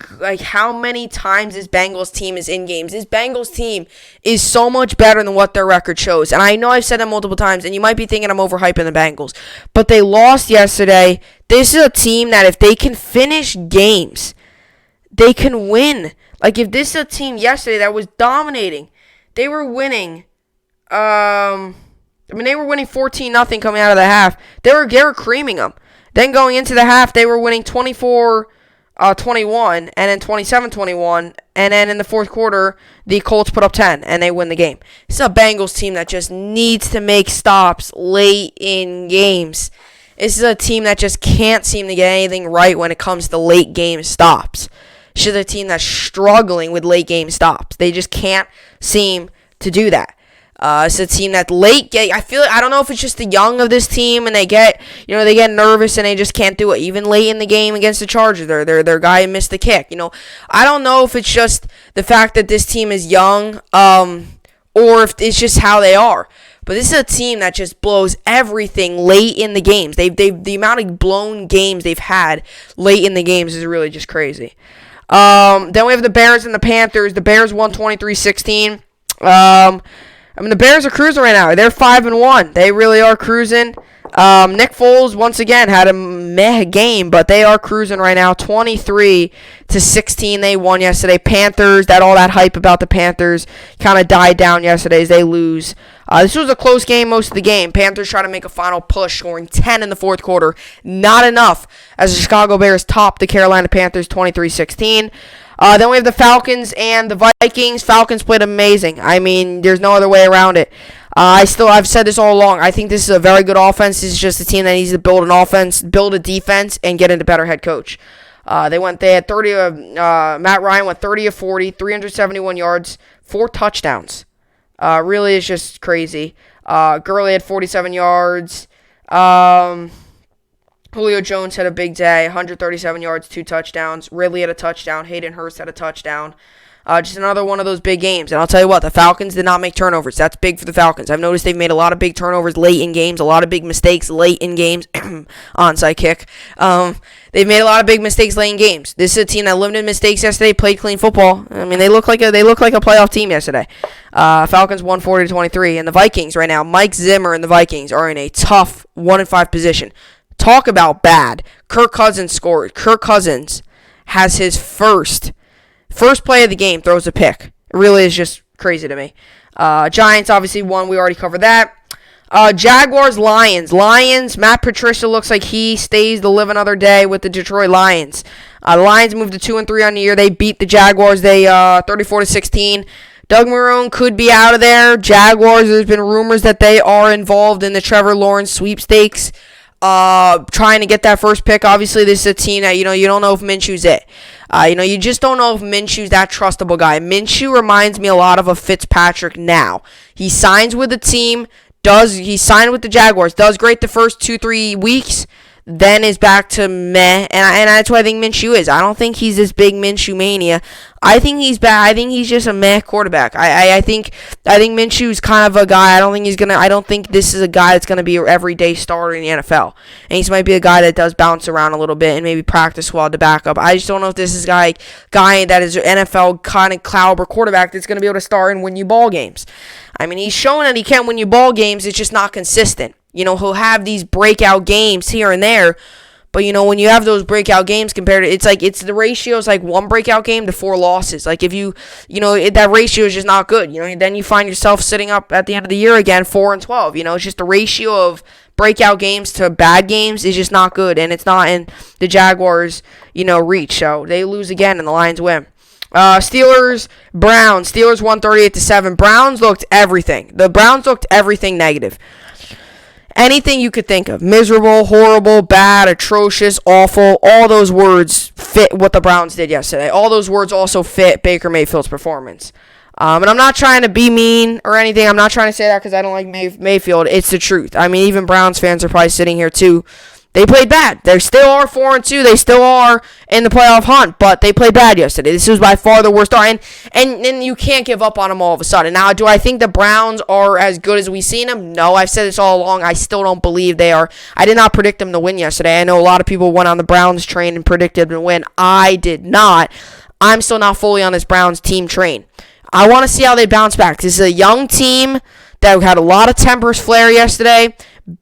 many times this Bengals team is in games. This Bengals team is so much better than what their record shows. And I know I've said that multiple times, and you might be thinking I'm overhyping the Bengals. But they lost yesterday. This is a team that if they can finish games, they can win. Like, if this is a team yesterday that was dominating, they were winning. They were winning 14-0 coming out of the half. They were creaming them. Then going into the half, they were winning 24. 21, and then 27-21, and then in the fourth quarter, the Colts put up 10, and they win the game. This is a Bengals team that just needs to make stops late in games. This is a team that just can't seem to get anything right when it comes to late game stops. This is a team that's struggling with late game stops. They just can't seem to do that. It's a team that I don't know if it's just the young of this team and they get nervous and they just can't do it. Even late in the game against the Chargers, their guy missed the kick. I don't know if it's just the fact that this team is young, or if it's just how they are. But this is a team that just blows everything late in the games. The amount of blown games they've had late in the games is really just crazy. Then we have the Bears and the Panthers. The Bears won 23-16. The Bears are cruising right now. They're 5-1. They really are cruising. Nick Foles, once again, had a meh game, but they are cruising right now. 23-16, they won yesterday. Panthers, all that hype about the Panthers kind of died down yesterday as they lose. This was a close game most of the game. Panthers try to make a final push, scoring 10 in the fourth quarter. Not enough, as the Chicago Bears topped the Carolina Panthers 23-16. Then we have the Falcons and the Vikings. Falcons played amazing. I mean, there's no other way around it. I've said this all along. I think this is a very good offense. This is just a team that needs to build an offense, build a defense, and get into better head coach. They had 30. Matt Ryan went 30 of 40, 371 yards, 4 touchdowns. Really is just crazy. Gurley had 47 yards. Julio Jones had a big day, 137 yards, 2 touchdowns. Ridley had a touchdown. Hayden Hurst had a touchdown. Just another one of those big games. And I'll tell you what, the Falcons did not make turnovers. That's big for the Falcons. I've noticed they've made a lot of big turnovers late in games, a lot of big mistakes late in games. Onside kick. They've made a lot of big mistakes late in games. This is a team that limited mistakes yesterday, played clean football. I mean, they look like a playoff team yesterday. Falcons won 40-23. And the Vikings right now, Mike Zimmer and the Vikings are in a tough 1-5 position. Talk about bad. Kirk Cousins scored. Kirk Cousins has his first play of the game, throws a pick. It really is just crazy to me. Giants obviously won. We already covered that. Jaguars, Lions. Matt Patricia looks like he stays to live another day with the Detroit Lions. The Lions moved to 2-3 on the year. They beat the Jaguars. They 34-16. Doug Marrone could be out of there. Jaguars, there's been rumors that they are involved in the Trevor Lawrence sweepstakes. Trying to get that first pick. Obviously, this is a team that, you don't know if Minshew's it. You just don't know if Minshew's that trustable guy. Minshew reminds me a lot of a Fitzpatrick now. He signs with the team, he signed with the Jaguars, does great the first 2-3 weeks, then is back to meh, and that's what I think Minshew is. I don't think he's this big Minshew mania. I think he's bad. I think he's just a meh quarterback. I think Minshew's kind of a guy. I don't think this is a guy that's gonna be your everyday starter in the NFL. And he might be a guy that does bounce around a little bit and maybe practice squad to back up. I just don't know if this is a guy that is an NFL kind of caliber quarterback that's gonna be able to start and win you ball games. I mean, he's shown that he can win you ball games. It's just not consistent. He'll have these breakout games here and there, but when you have those breakout games compared to, the ratio is like 1 breakout game to 4 losses. Like if that ratio is just not good. Then you find yourself sitting up at the end of the year again 4-12. It's just the ratio of breakout games to bad games is just not good, and it's not in the Jaguars reach. So they lose again, and the Lions win. Steelers, Browns. Steelers won 38-7. Browns looked everything. The Browns looked everything negative. Anything you could think of. Miserable, horrible, bad, atrocious, awful. All those words fit what the Browns did yesterday. All those words also fit Baker Mayfield's performance. And I'm not trying to be mean or anything. I'm not trying to say that because I don't like Mayfield. It's the truth. I mean, even Browns fans are probably sitting here too. They played bad. They still are 4-2. They still are in the playoff hunt, but they played bad yesterday. This was by far the worst start, and you can't give up on them all of a sudden. Now, do I think the Browns are as good as we've seen them? No, I've said this all along. I still don't believe they are. I did not predict them to win yesterday. I know a lot of people went on the Browns train and predicted them to win. I did not. I'm still not fully on this Browns team train. I want to see how they bounce back. This is a young team that had a lot of tempers flare yesterday.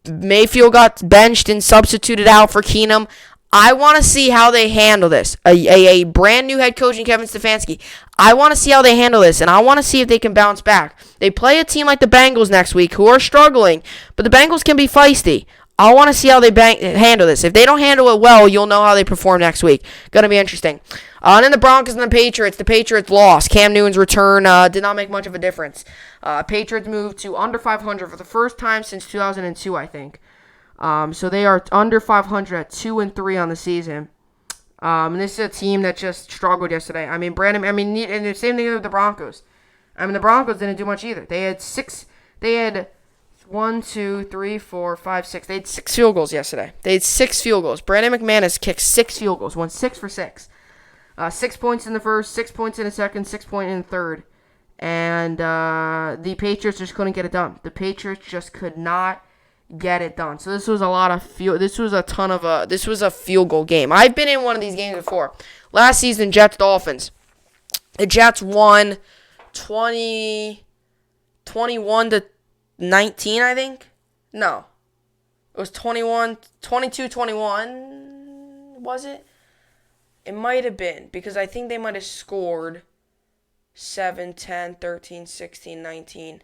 Mayfield got benched and substituted out for Keenum. I want to see how they handle this. A brand new head coach in Kevin Stefanski. I want to see how they handle this, and I want to see if they can bounce back. They play a team like the Bengals next week who are struggling, but the Bengals can be feisty. I want to see how they handle this. If they don't handle it well, you'll know how they perform next week. Going to be interesting. And then the Broncos and the Patriots. The Patriots lost. Cam Newton's return did not make much of a difference. Patriots moved to under 500 for the first time since 2002, I think. So they are under 500 at 2-3 on the season. And this is a team that just struggled yesterday. And the same thing with the Broncos. The Broncos didn't do much either. They had 1, 2, 3, 4, 5, 6. They had 6 field goals yesterday. They had 6 field goals. Brandon McManus kicked 6 field goals. Won 6 for 6. 6 points in the first, 6 points in the second, 6 points in the third. And the Patriots just couldn't get it done. The Patriots just could not get it done. So this was a field goal game. I've been in one of these games before. Last season, Jets-Dolphins. The Jets won 21-19, I think. No. It was 22-21, was it? It might have been, because I think they might have scored 7, 10, 13, 16, 19,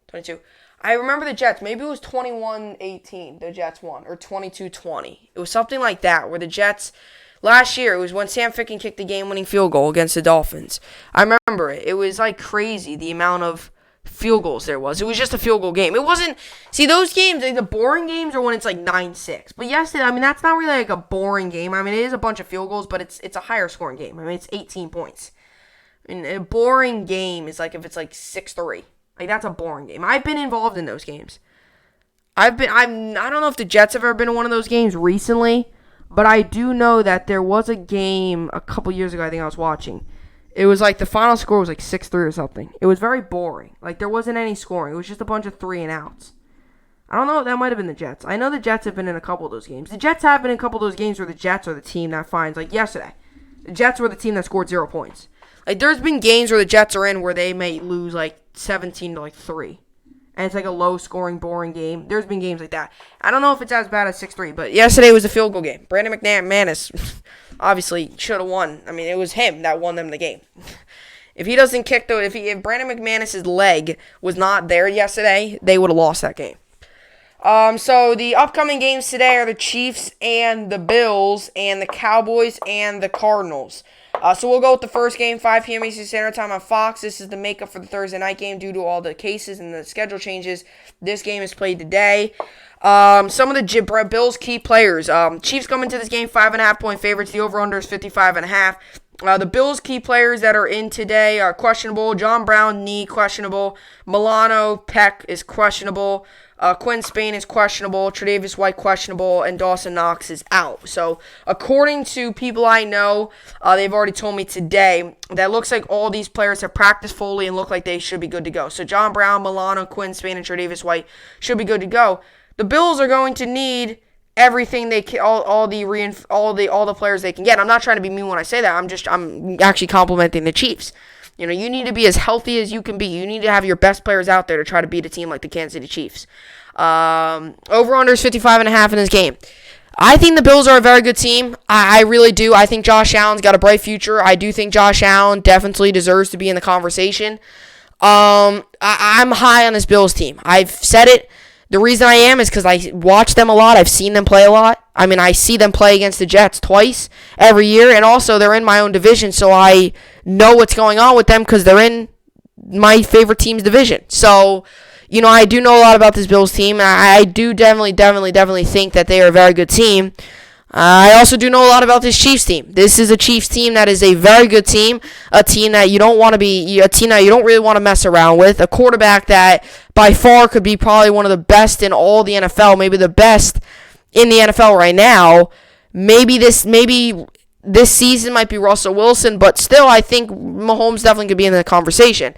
22. I remember the Jets. Maybe it was 21-18 the Jets won, or 22-20. It was something like that, where the Jets, last year, it was when Sam Ficken kicked the game-winning field goal against the Dolphins. I remember it. It was like crazy, the amount of field goals there was. It was just a field goal game. It wasn't, see, those games, like the boring games are when it's like 9-6. But yesterday, that's not really like a boring game. It is a bunch of field goals, but it's a higher scoring game. It's 18 points. A boring game is like if it's like 6-3. Like, that's a boring game. I've been involved in those games. I don't know if the Jets have ever been in one of those games recently, but I do know that there was a game a couple years ago I think I was watching. It was like the final score was like 6-3 or something. It was very boring. Like, there wasn't any scoring. It was just a bunch of 3-and-outs. I don't know. That might have been the Jets. I know the Jets have been in a couple of those games. The Jets have been in a couple of those games where the Jets are the team that finds, like yesterday, the Jets were the team that scored 0 points. Like, there's been games where the Jets are in where they may lose like 17-3. And it's like a low-scoring, boring game. There's been games like that. I don't know if it's as bad as 6-3, but yesterday was a field goal game. Brandon McManus obviously should have won. It was him that won them the game. If he doesn't kick, though, if Brandon McManus' leg was not there yesterday, they would have lost that game. So the upcoming games today are the Chiefs and the Bills and the Cowboys and the Cardinals. So we'll go with the first game, 5 p.m. Eastern Standard Time on Fox. This is the makeup for the Thursday night game due to all the cases and the schedule changes. This game is played today. Some of the Bills' key players. Chiefs come into this game 5.5-point favorites. The over-under is 55.5. The Bills' key players that are in today are questionable. John Brown, knee, questionable. Milano, pec is questionable. Quinn Spain is questionable. Tre'Davious White questionable. And Dawson Knox is out. So, according to people I know, they've already told me today that looks like all these players have practiced fully and look like they should be good to go. So, John Brown, Milano, Quinn Spain, and Tre'Davious White should be good to go. The Bills are going to need everything they can, all the players they can get. I'm not trying to be mean when I say that. I'm actually complimenting the Chiefs. You need to be as healthy as you can be. You need to have your best players out there to try to beat a team like the Kansas City Chiefs. Over-under is 55.5 in this game. I think the Bills are a very good team. I really do. I think Josh Allen's got a bright future. I do think Josh Allen definitely deserves to be in the conversation. I'm high on this Bills team. I've said it. The reason I am is because I watch them a lot. I've seen them play a lot. I see them play against the Jets twice every year, and also they're in my own division, so I know what's going on with them because they're in my favorite team's division. So, I do know a lot about this Bills team. I do definitely think that they are a very good team. I also do know a lot about this Chiefs team. This is a Chiefs team that is a very good team, a team that you don't really want to mess around with, a quarterback that by far could be probably one of the best in all the NFL, maybe the best in the NFL right now. Maybe this season might be Russell Wilson, but still I think Mahomes definitely could be in the conversation.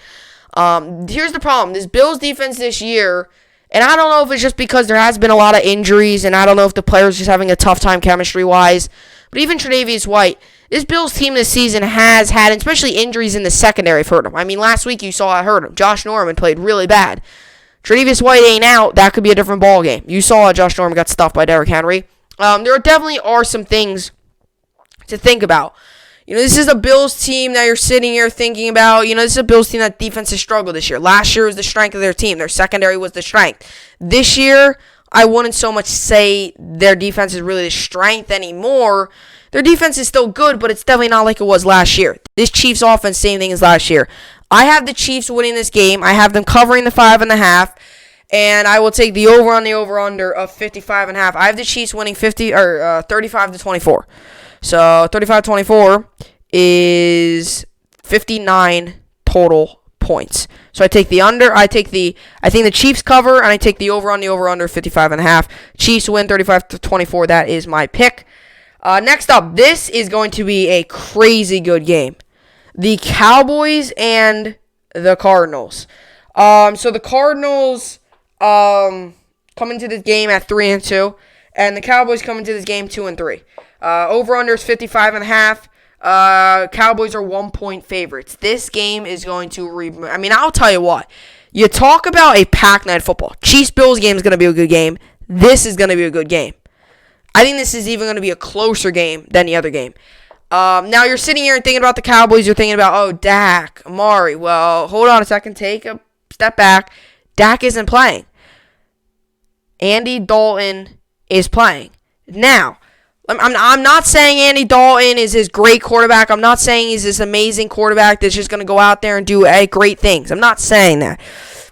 Here's the problem. This Bills defense this year, and I don't know if it's just because there has been a lot of injuries, and I don't know if the players are just having a tough time chemistry-wise, but even Tre'Davious White, this Bills team this season has had, especially injuries in the secondary, have hurt him. Last week you saw it hurt him. Josh Norman played really bad. Tre'Davious White ain't out. That could be a different ball game. You saw Josh Norman got stuffed by Derrick Henry. There definitely are some things to think about. This is a Bills team that you're sitting here thinking about. This is a Bills team that defense has struggled this year. Last year was the strength of their team. Their secondary was the strength. This year, I wouldn't so much say their defense is really the strength anymore. Their defense is still good, but it's definitely not like it was last year. This Chiefs offense, same thing as last year. I have the Chiefs winning this game. I have them covering the 5.5, and I will take the over on the over-under of 55.5. I have the Chiefs winning 35-24. So 35-24 is 59 total points. So I take the under. I think the Chiefs cover, and I take the over on the over-under 55.5. Chiefs win 35-24. That is my pick. Next up, this is going to be a crazy good game. The Cowboys and the Cardinals. So the Cardinals come into this game at 3-2, and the Cowboys come into this game 2-3. Over-under is 55.5. Cowboys are 1-point favorites. This game is going to I'll tell you what. You talk about a packed night football. Chiefs-Bills game is going to be a good game. This is going to be a good game. I think this is even going to be a closer game than the other game. Now, you're sitting here and thinking about the Cowboys. You're thinking about, Dak, Amari. Well, hold on a second. Take a step back. Dak isn't playing. Andy Dalton is playing. Now, I'm not saying Andy Dalton is this great quarterback. I'm not saying he's this amazing quarterback that's just going to go out there and do great things. I'm not saying that.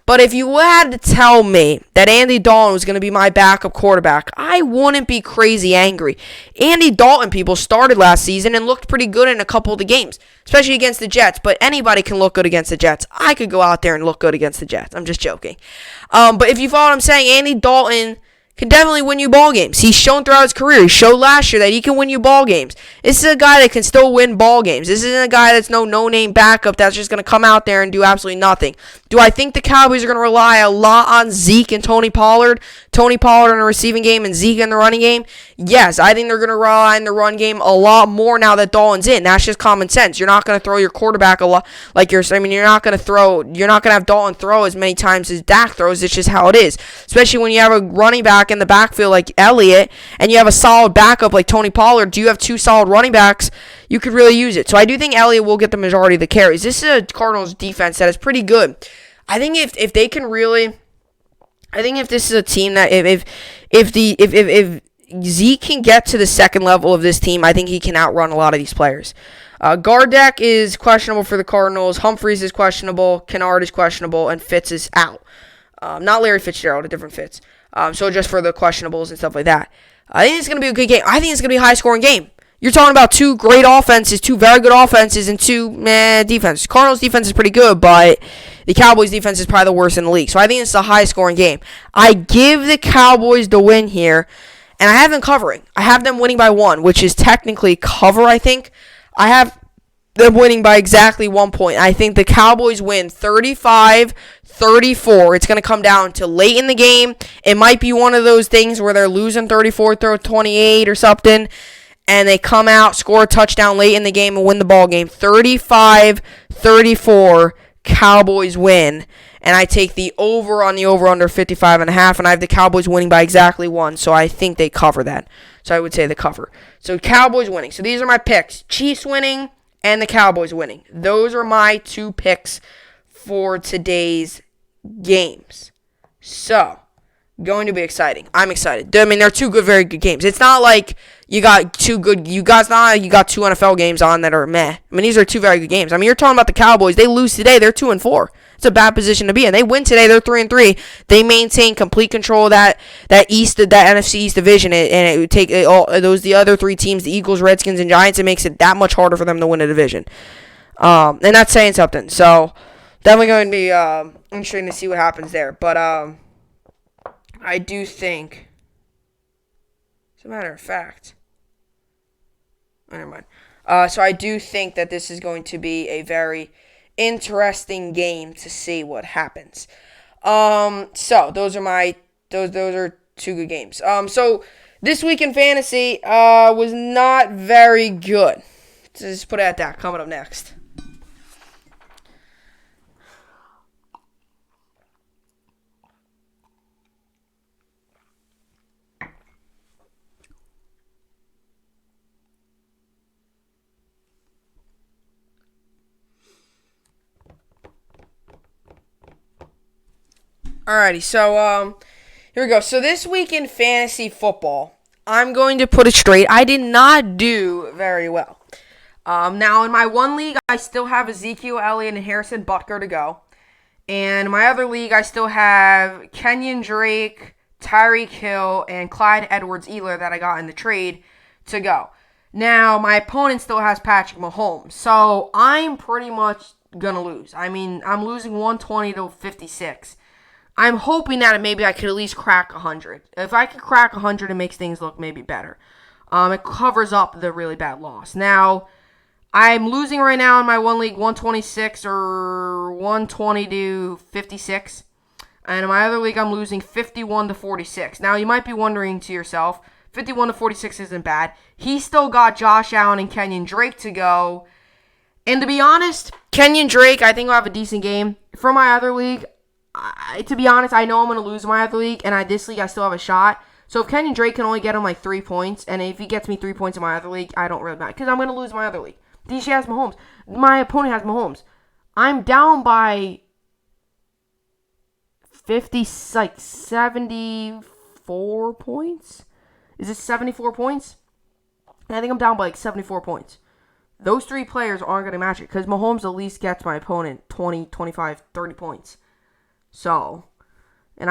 But if you had to tell me that Andy Dalton was going to be my backup quarterback, I wouldn't be crazy angry. Andy Dalton, people, started last season and looked pretty good in a couple of the games, especially against the Jets. But anybody can look good against the Jets. I could go out there and look good against the Jets. I'm just joking. But if you follow what I'm saying, Andy Dalton can definitely win you ball games. He's shown throughout his career. He showed last year that he can win you ball games. This is a guy that can still win ball games. This isn't a guy that's no-name backup that's just going to come out there and do absolutely nothing. Do I think the Cowboys are going to rely a lot on Zeke and Tony Pollard? Tony Pollard in the receiving game and Zeke in the running game? Yes, I think they're going to rely on the run game a lot more now that Dalton's in. That's just common sense. You're not going to throw your quarterback a lot you're not going to have Dalton throw as many times as Dak throws. It's just how it is. Especially when you have a running back in the backfield like Elliott and you have a solid backup like Tony Pollard. Do you have two solid running backs? You could really use it. So I do think Elliott will get the majority of the carries. This is a Cardinals defense that is pretty good. I think if they can really, I think if this is a team that if Zeke can get to the second level of this team, I think he can outrun a lot of these players. Gardeck is questionable for the Cardinals. Humphreys is questionable. Kennard is questionable, and Fitz is out. Not Larry Fitzgerald, a different Fitz. So just for the questionables and stuff like that. I think it's going to be a good game. I think it's going to be a high-scoring game. You're talking about two great offenses, two very good offenses, and two defenses. Cardinals' defense is pretty good, but the Cowboys' defense is probably the worst in the league. So I think it's a high-scoring game. I give the Cowboys the win here, and I have them covering. I have them winning by 1, which is technically cover, I think. I have them winning by exactly 1 point. I think the Cowboys win 35-34. It's going to come down to late in the game. It might be one of those things where they're losing 34-28 or something, and they come out, score a touchdown late in the game, and win the ball game. 35-34, Cowboys win. And I take the over on the over-under 55.5, and I have the Cowboys winning by exactly 1, so I think they cover that. So I would say the cover. So Cowboys winning. So these are my picks. Chiefs winning and the Cowboys winning. Those are my 2 picks for today's games. So, going to be exciting. I'm excited. I mean, they're 2 very good games. It's not like you got 2 NFL games on that are meh. I mean, these are 2 very good games. I mean, you're talking about the Cowboys. They lose today, they're 2-4. It's a bad position to be in. They win today, they're 3-3. They maintain complete control of that NFC East division, and it would take the other 3 teams, the Eagles, Redskins, and Giants. It makes it that much harder for them to win a division. And that's saying something. So, definitely going to be interesting to see what happens there. But I do think, as a matter of fact, never mind. So I do think that this is going to be a very interesting game to see what happens. So those are those are 2 good games. So this week in fantasy was not very good. Just put it at that. Coming up next. Alrighty, so Here we go. So this week in fantasy football, I'm going to put it straight. I did not do very well. Now, in my one league, I still have Ezekiel Elliott and Harrison Butker to go. And in my other league, I still have Kenyon Drake, Tyreek Hill, and Clyde Edwards-Helaire that I got in the trade to go. Now, my opponent still has Patrick Mahomes. So, I'm pretty much going to lose. I mean, I'm losing 120 to 56. I'm hoping that maybe I could at least crack 100. If I could crack 100, it makes things look maybe better. It covers up the really bad loss. Now, I'm losing right now in my one league 126 or 120 to 56. And in my other league, I'm losing 51 to 46. Now, you might be wondering to yourself, 51 to 46 isn't bad. He still got Josh Allen and Kenyon Drake to go. And to be honest, Kenyon Drake, I think will have a decent game. For my other league, to be honest, I know I'm going to lose my other league. And this league, I still have a shot. So if Kenyon Drake can only get him like 3 points, and if he gets me 3 points in my other league, I don't really matter. Because I'm going to lose my other league. DJ has Mahomes. My opponent has Mahomes. I'm down by 74 points? Is it 74 points? I think I'm down by like 74 points. Those 3 players aren't going to match it because Mahomes at least gets my opponent 20, 25, 30 points. So, and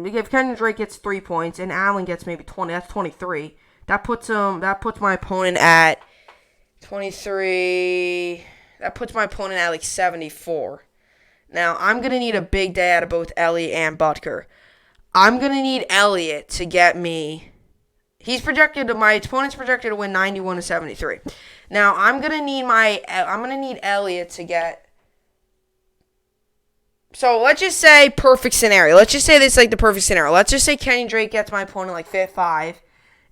if Kenyon Drake gets 3 points and Allen gets maybe 20, that's 23. That puts my opponent at 23. That puts my opponent at like 74. Now, I'm going to need a big day out of both Elliott and Butker. I'm going to need Elliott to get me. My opponent's projected to win 91 to 73. Now, I'm going to need Elliott to get. So, let's just say perfect scenario. Let's just say this is like the perfect scenario. Let's just say Kenyon Drake gets my opponent like 5.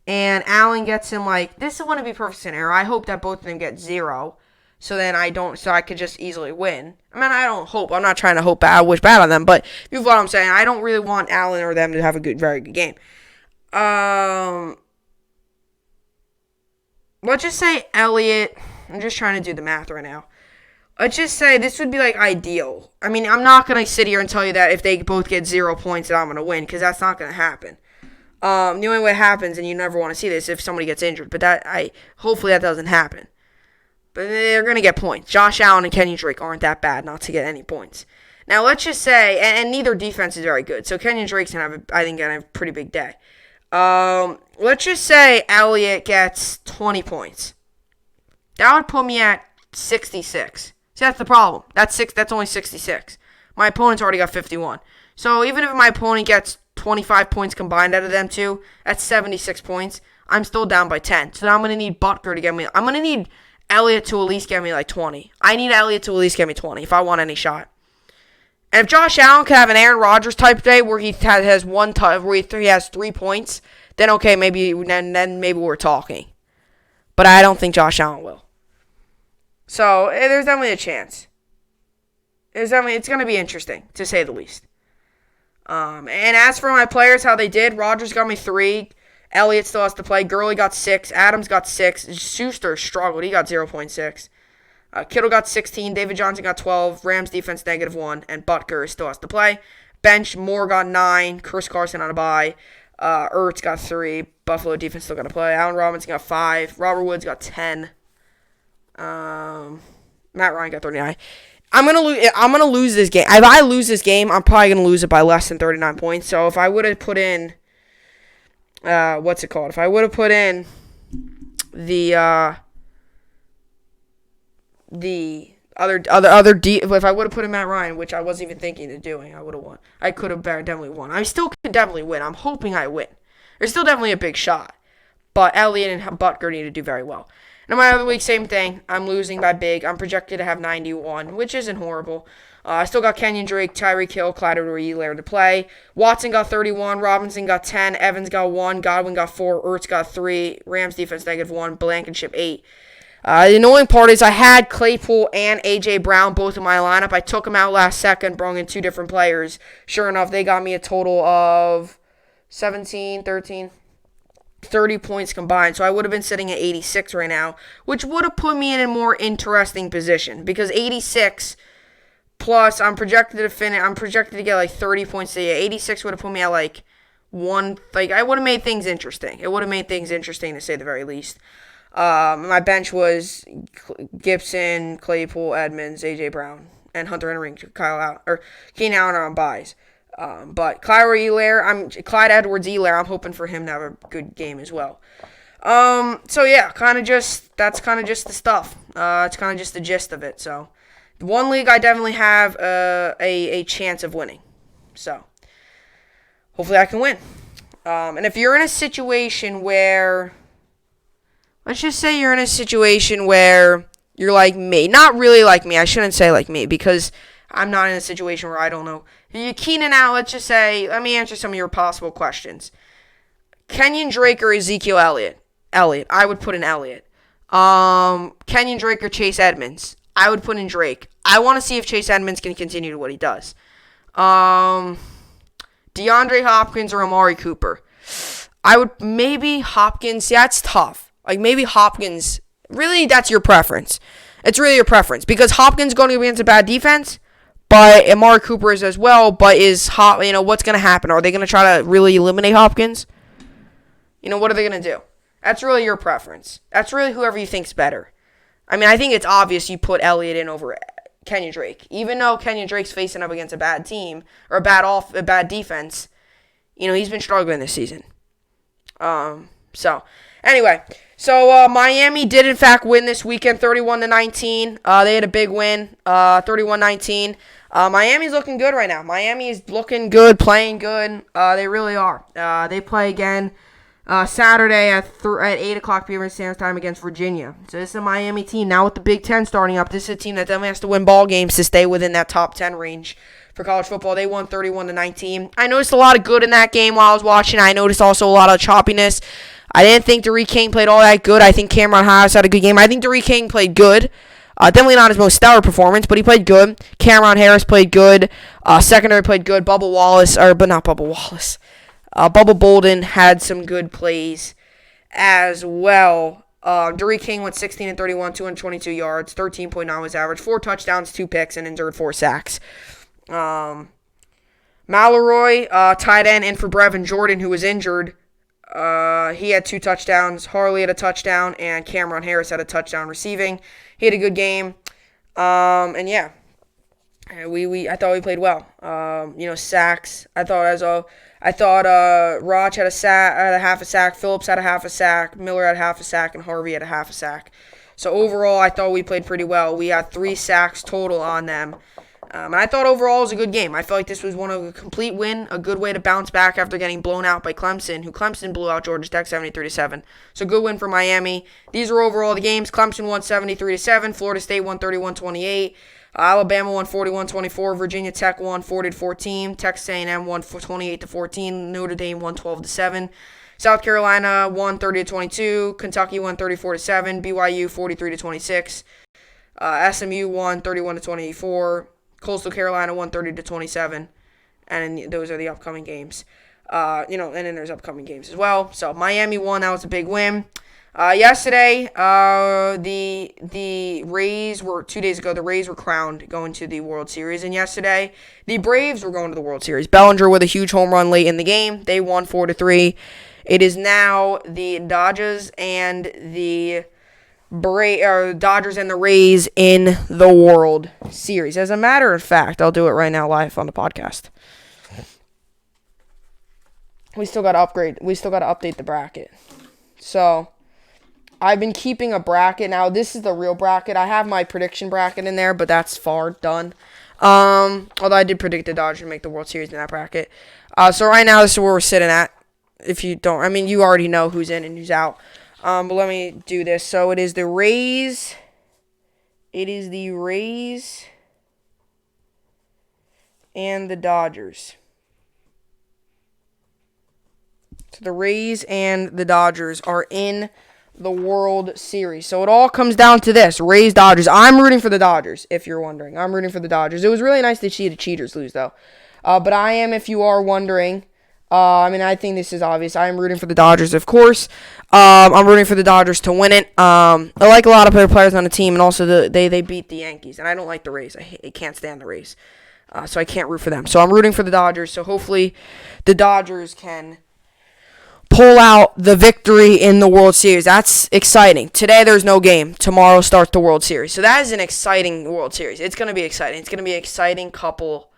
And Allen gets him like, this wouldn't be perfect scenario. I hope that both of them get 0. So I could just easily win. I mean, I don't hope. I'm not trying to hope bad, wish bad on them. But you know what I'm saying. I don't really want Allen or them to have a very good game. Let's just say Elliott. I'm just trying to do the math right now. Let's just say this would be like ideal. I mean, I'm not going to sit here and tell you that if they both get 0 points that I'm going to win. Because that's not going to happen. The only way it happens, and you never want to see this, if somebody gets injured. But hopefully that doesn't happen. But they're going to get points. Josh Allen and Kenyon Drake aren't that bad not to get any points. Now, let's just say, and neither defense is very good. So Kenyon Drake's going to have a pretty big day. Let's just say Elliott gets 20 points. That would put me at 66. See, that's the problem. That's only 66. My opponent's already got 51. So even if my opponent gets 25 points combined out of them two, that's 76 points. I'm still down by 10. So now I'm going to need Butker to get me. I'm going to need Elliott to at least get me like 20. I need Elliott to at least get me 20 if I want any shot. And if Josh Allen could have an Aaron Rodgers type day where he has where he has 3 points, then okay, maybe we're talking. But I don't think Josh Allen will. So there's definitely a chance. It's going to be interesting to say the least. And as for my players, how they did, Rodgers got me 3. Elliott still has to play. Gurley got 6. Adams got 6. Schuster struggled. He got 0.6. Kittle got 16. David Johnson got 12. Rams defense -1. And Butker still has to play. Bench, Moore got 9. Chris Carson on a bye. Ertz got 3. Buffalo defense still got to play. Allen Robinson got 5. Robert Woods got 10. Matt Ryan got 39. I'm gonna lose this game. If I lose this game, I'm probably gonna lose it by less than 39 points. So if I would have put in, what's it called? If I would have put in if I would have put in Matt Ryan, which I wasn't even thinking of doing, I would have won. I could have definitely won. I still could definitely win. I'm hoping I win. There's still definitely a big shot, but Elliott and Butker need to do very well. And my other week, same thing. I'm losing by big. I'm projected to have 91, which isn't horrible. I still got Kenyon Drake, Tyreek Hill, Clyde Edwards-Helaire to play. Watson got 31. Robinson got 10. Evans got 1. Godwin got 4. Ertz got 3. Rams defense -1. Blankenship 8. The annoying part is I had Claypool and A.J. Brown both in my lineup. I took them out last second, brought in 2 different players. Sure enough, they got me a total of 17, 13, 30 points combined. So I would have been sitting at 86 right now, which would have put me in a more interesting position because 86 Plus, I'm projected to get like 30 points today. 86 would have put me at like one. Like, I would have made things interesting. It would have made things interesting to say the very least. My bench was Gibson, Claypool, Edmonds, AJ Brown, and Hunter Henry, Keenan Allen are on buys. But Clyde Edwards-Helaire, I'm hoping for him to have a good game as well. So yeah, that's kind of just the stuff. It's kind of just the gist of it. So, one league I definitely have a chance of winning. So, hopefully I can win. And if you're in a situation where, let's just say you're in a situation where you're like me, not really like me. I shouldn't say like me because I'm not in a situation where I don't know. You're Keenan out. Let's just say, let me answer some of your possible questions. Kenyon Drake or Ezekiel Elliott? I would put in Elliott. Kenyon Drake or Chase Edmonds? I would put in Drake. I want to see if Chase Edmonds can continue to what he does. DeAndre Hopkins or Amari Cooper? I would maybe Hopkins. Yeah, that's tough. Like maybe Hopkins. Really, that's your preference. It's really your preference because Hopkins is going to be against a bad defense, but Amari Cooper is as well. But what's going to happen? Are they going to try to really eliminate Hopkins? What are they going to do? That's really your preference. That's really whoever you think's better. I mean, I think it's obvious you put Elliott in over Kenyon Drake. Even though Kenyon Drake's facing up against a bad team or a bad defense, he's been struggling this season. Anyway, Miami did in fact win this weekend, 31-19. They had a big win, 31-19. Miami's looking good right now. Miami is looking good, playing good. They really are. They play again Saturday at 8 o'clock p.m. Standard Time against Virginia. So this is a Miami team now with the Big Ten starting up. This is a team that definitely has to win ball games to stay within that top 10 range for college football. They won 31-19. I noticed a lot of good in that game while I was watching. I noticed also a lot of choppiness. I didn't think Derek King played all that good. I think Cameron Harris had a good game. I think Derek King played good. Definitely not his most stellar performance, but he played good. Cameron Harris played good. Secondary played good. Bubba Bolden had some good plays as well. Derek King went 16-31, 222 yards, 13.9 was average, 4 touchdowns, 2 picks, and endured 4 sacks. Mallory, tight end, in for Brevin Jordan, who was injured. He had 2 touchdowns. Harley had a touchdown, and Cameron Harris had a touchdown receiving. He had a good game. And yeah, I thought we played well. Sacks. I thought Roch had a half a sack. Phillips had a half a sack. Miller had half a sack, and Harvey had a half a sack. So overall, I thought we played pretty well. We had 3 sacks total on them. And I thought overall it was a good game. I felt like this was a complete win, a good way to bounce back after getting blown out by Clemson, who Clemson blew out Georgia Tech 73-7. So good win for Miami. These are overall the games. Clemson won 73-7. Florida State won 31-28. Alabama won 41-24. Virginia Tech won 40-14. Texas A&M won 28-14. Notre Dame won 12-7. South Carolina won 30-22. Kentucky won 34-7. BYU 43-26. SMU won 31-24. Coastal Carolina won 30-27, and those are the upcoming games. And then there's upcoming games as well. So Miami won. That was a big win. Yesterday, the Rays were 2 days ago. The Rays were crowned going to the World Series, and yesterday the Braves were going to the World Series. Bellinger with a huge home run late in the game. They won 4-3. It is now the Dodgers and the Rays in the World Series. As a matter of fact, I'll do it right now live on the podcast. We still got to upgrade. We still got to update the bracket. So, I've been keeping a bracket. Now, this is the real bracket. I have my prediction bracket in there, but that's far done. Although I did predict the Dodgers to make the World Series in that bracket. So, right now, this is where we're sitting at. If you don't, you already know who's in and who's out. But let me do this. So it is the Rays. And the Dodgers. So the Rays and the Dodgers are in the World Series. So it all comes down to this. Rays, Dodgers. I'm rooting for the Dodgers, if you're wondering. I'm rooting for the Dodgers. It was really nice to see the Cheaters lose, though. But I am, if you are wondering, I think this is obvious. I am rooting for the Dodgers, of course. I'm rooting for the Dodgers to win it. I like a lot of their players on the team, and also they beat the Yankees, and I don't like the Rays. I can't stand the Rays, so I can't root for them. So I'm rooting for the Dodgers. So hopefully the Dodgers can pull out the victory in the World Series. That's exciting. Today there's no game. Tomorrow starts the World Series. So that is an exciting World Series. It's going to be exciting. It's going to be an exciting couple.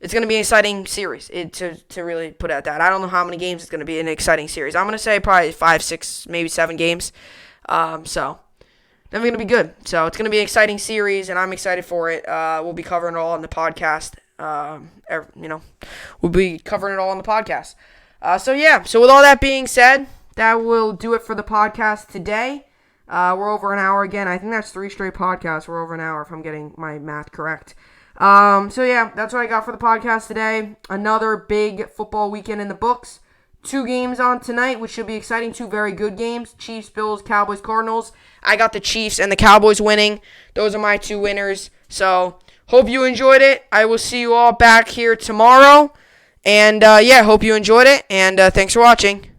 It's going to be an exciting series, to really put it at that. I don't know how many games it's going to be an exciting series. I'm going to say probably 5, 6, maybe 7 games. So they're going to be good. So it's going to be an exciting series, and I'm excited for it. We'll be covering it all on the podcast. We'll be covering it all on the podcast. So with all that being said, that will do it for the podcast today. We're over an hour again. I think that's 3 straight podcasts. We're over an hour if I'm getting my math correct. That's what I got for the podcast today. Another big football weekend in the books. 2 games on tonight, which should be exciting. 2 very good games. Chiefs, Bills, Cowboys, Cardinals. I got the Chiefs and the Cowboys winning. Those are my 2 winners. So, hope you enjoyed it. I will see you all back here tomorrow. And, hope you enjoyed it. And, thanks for watching.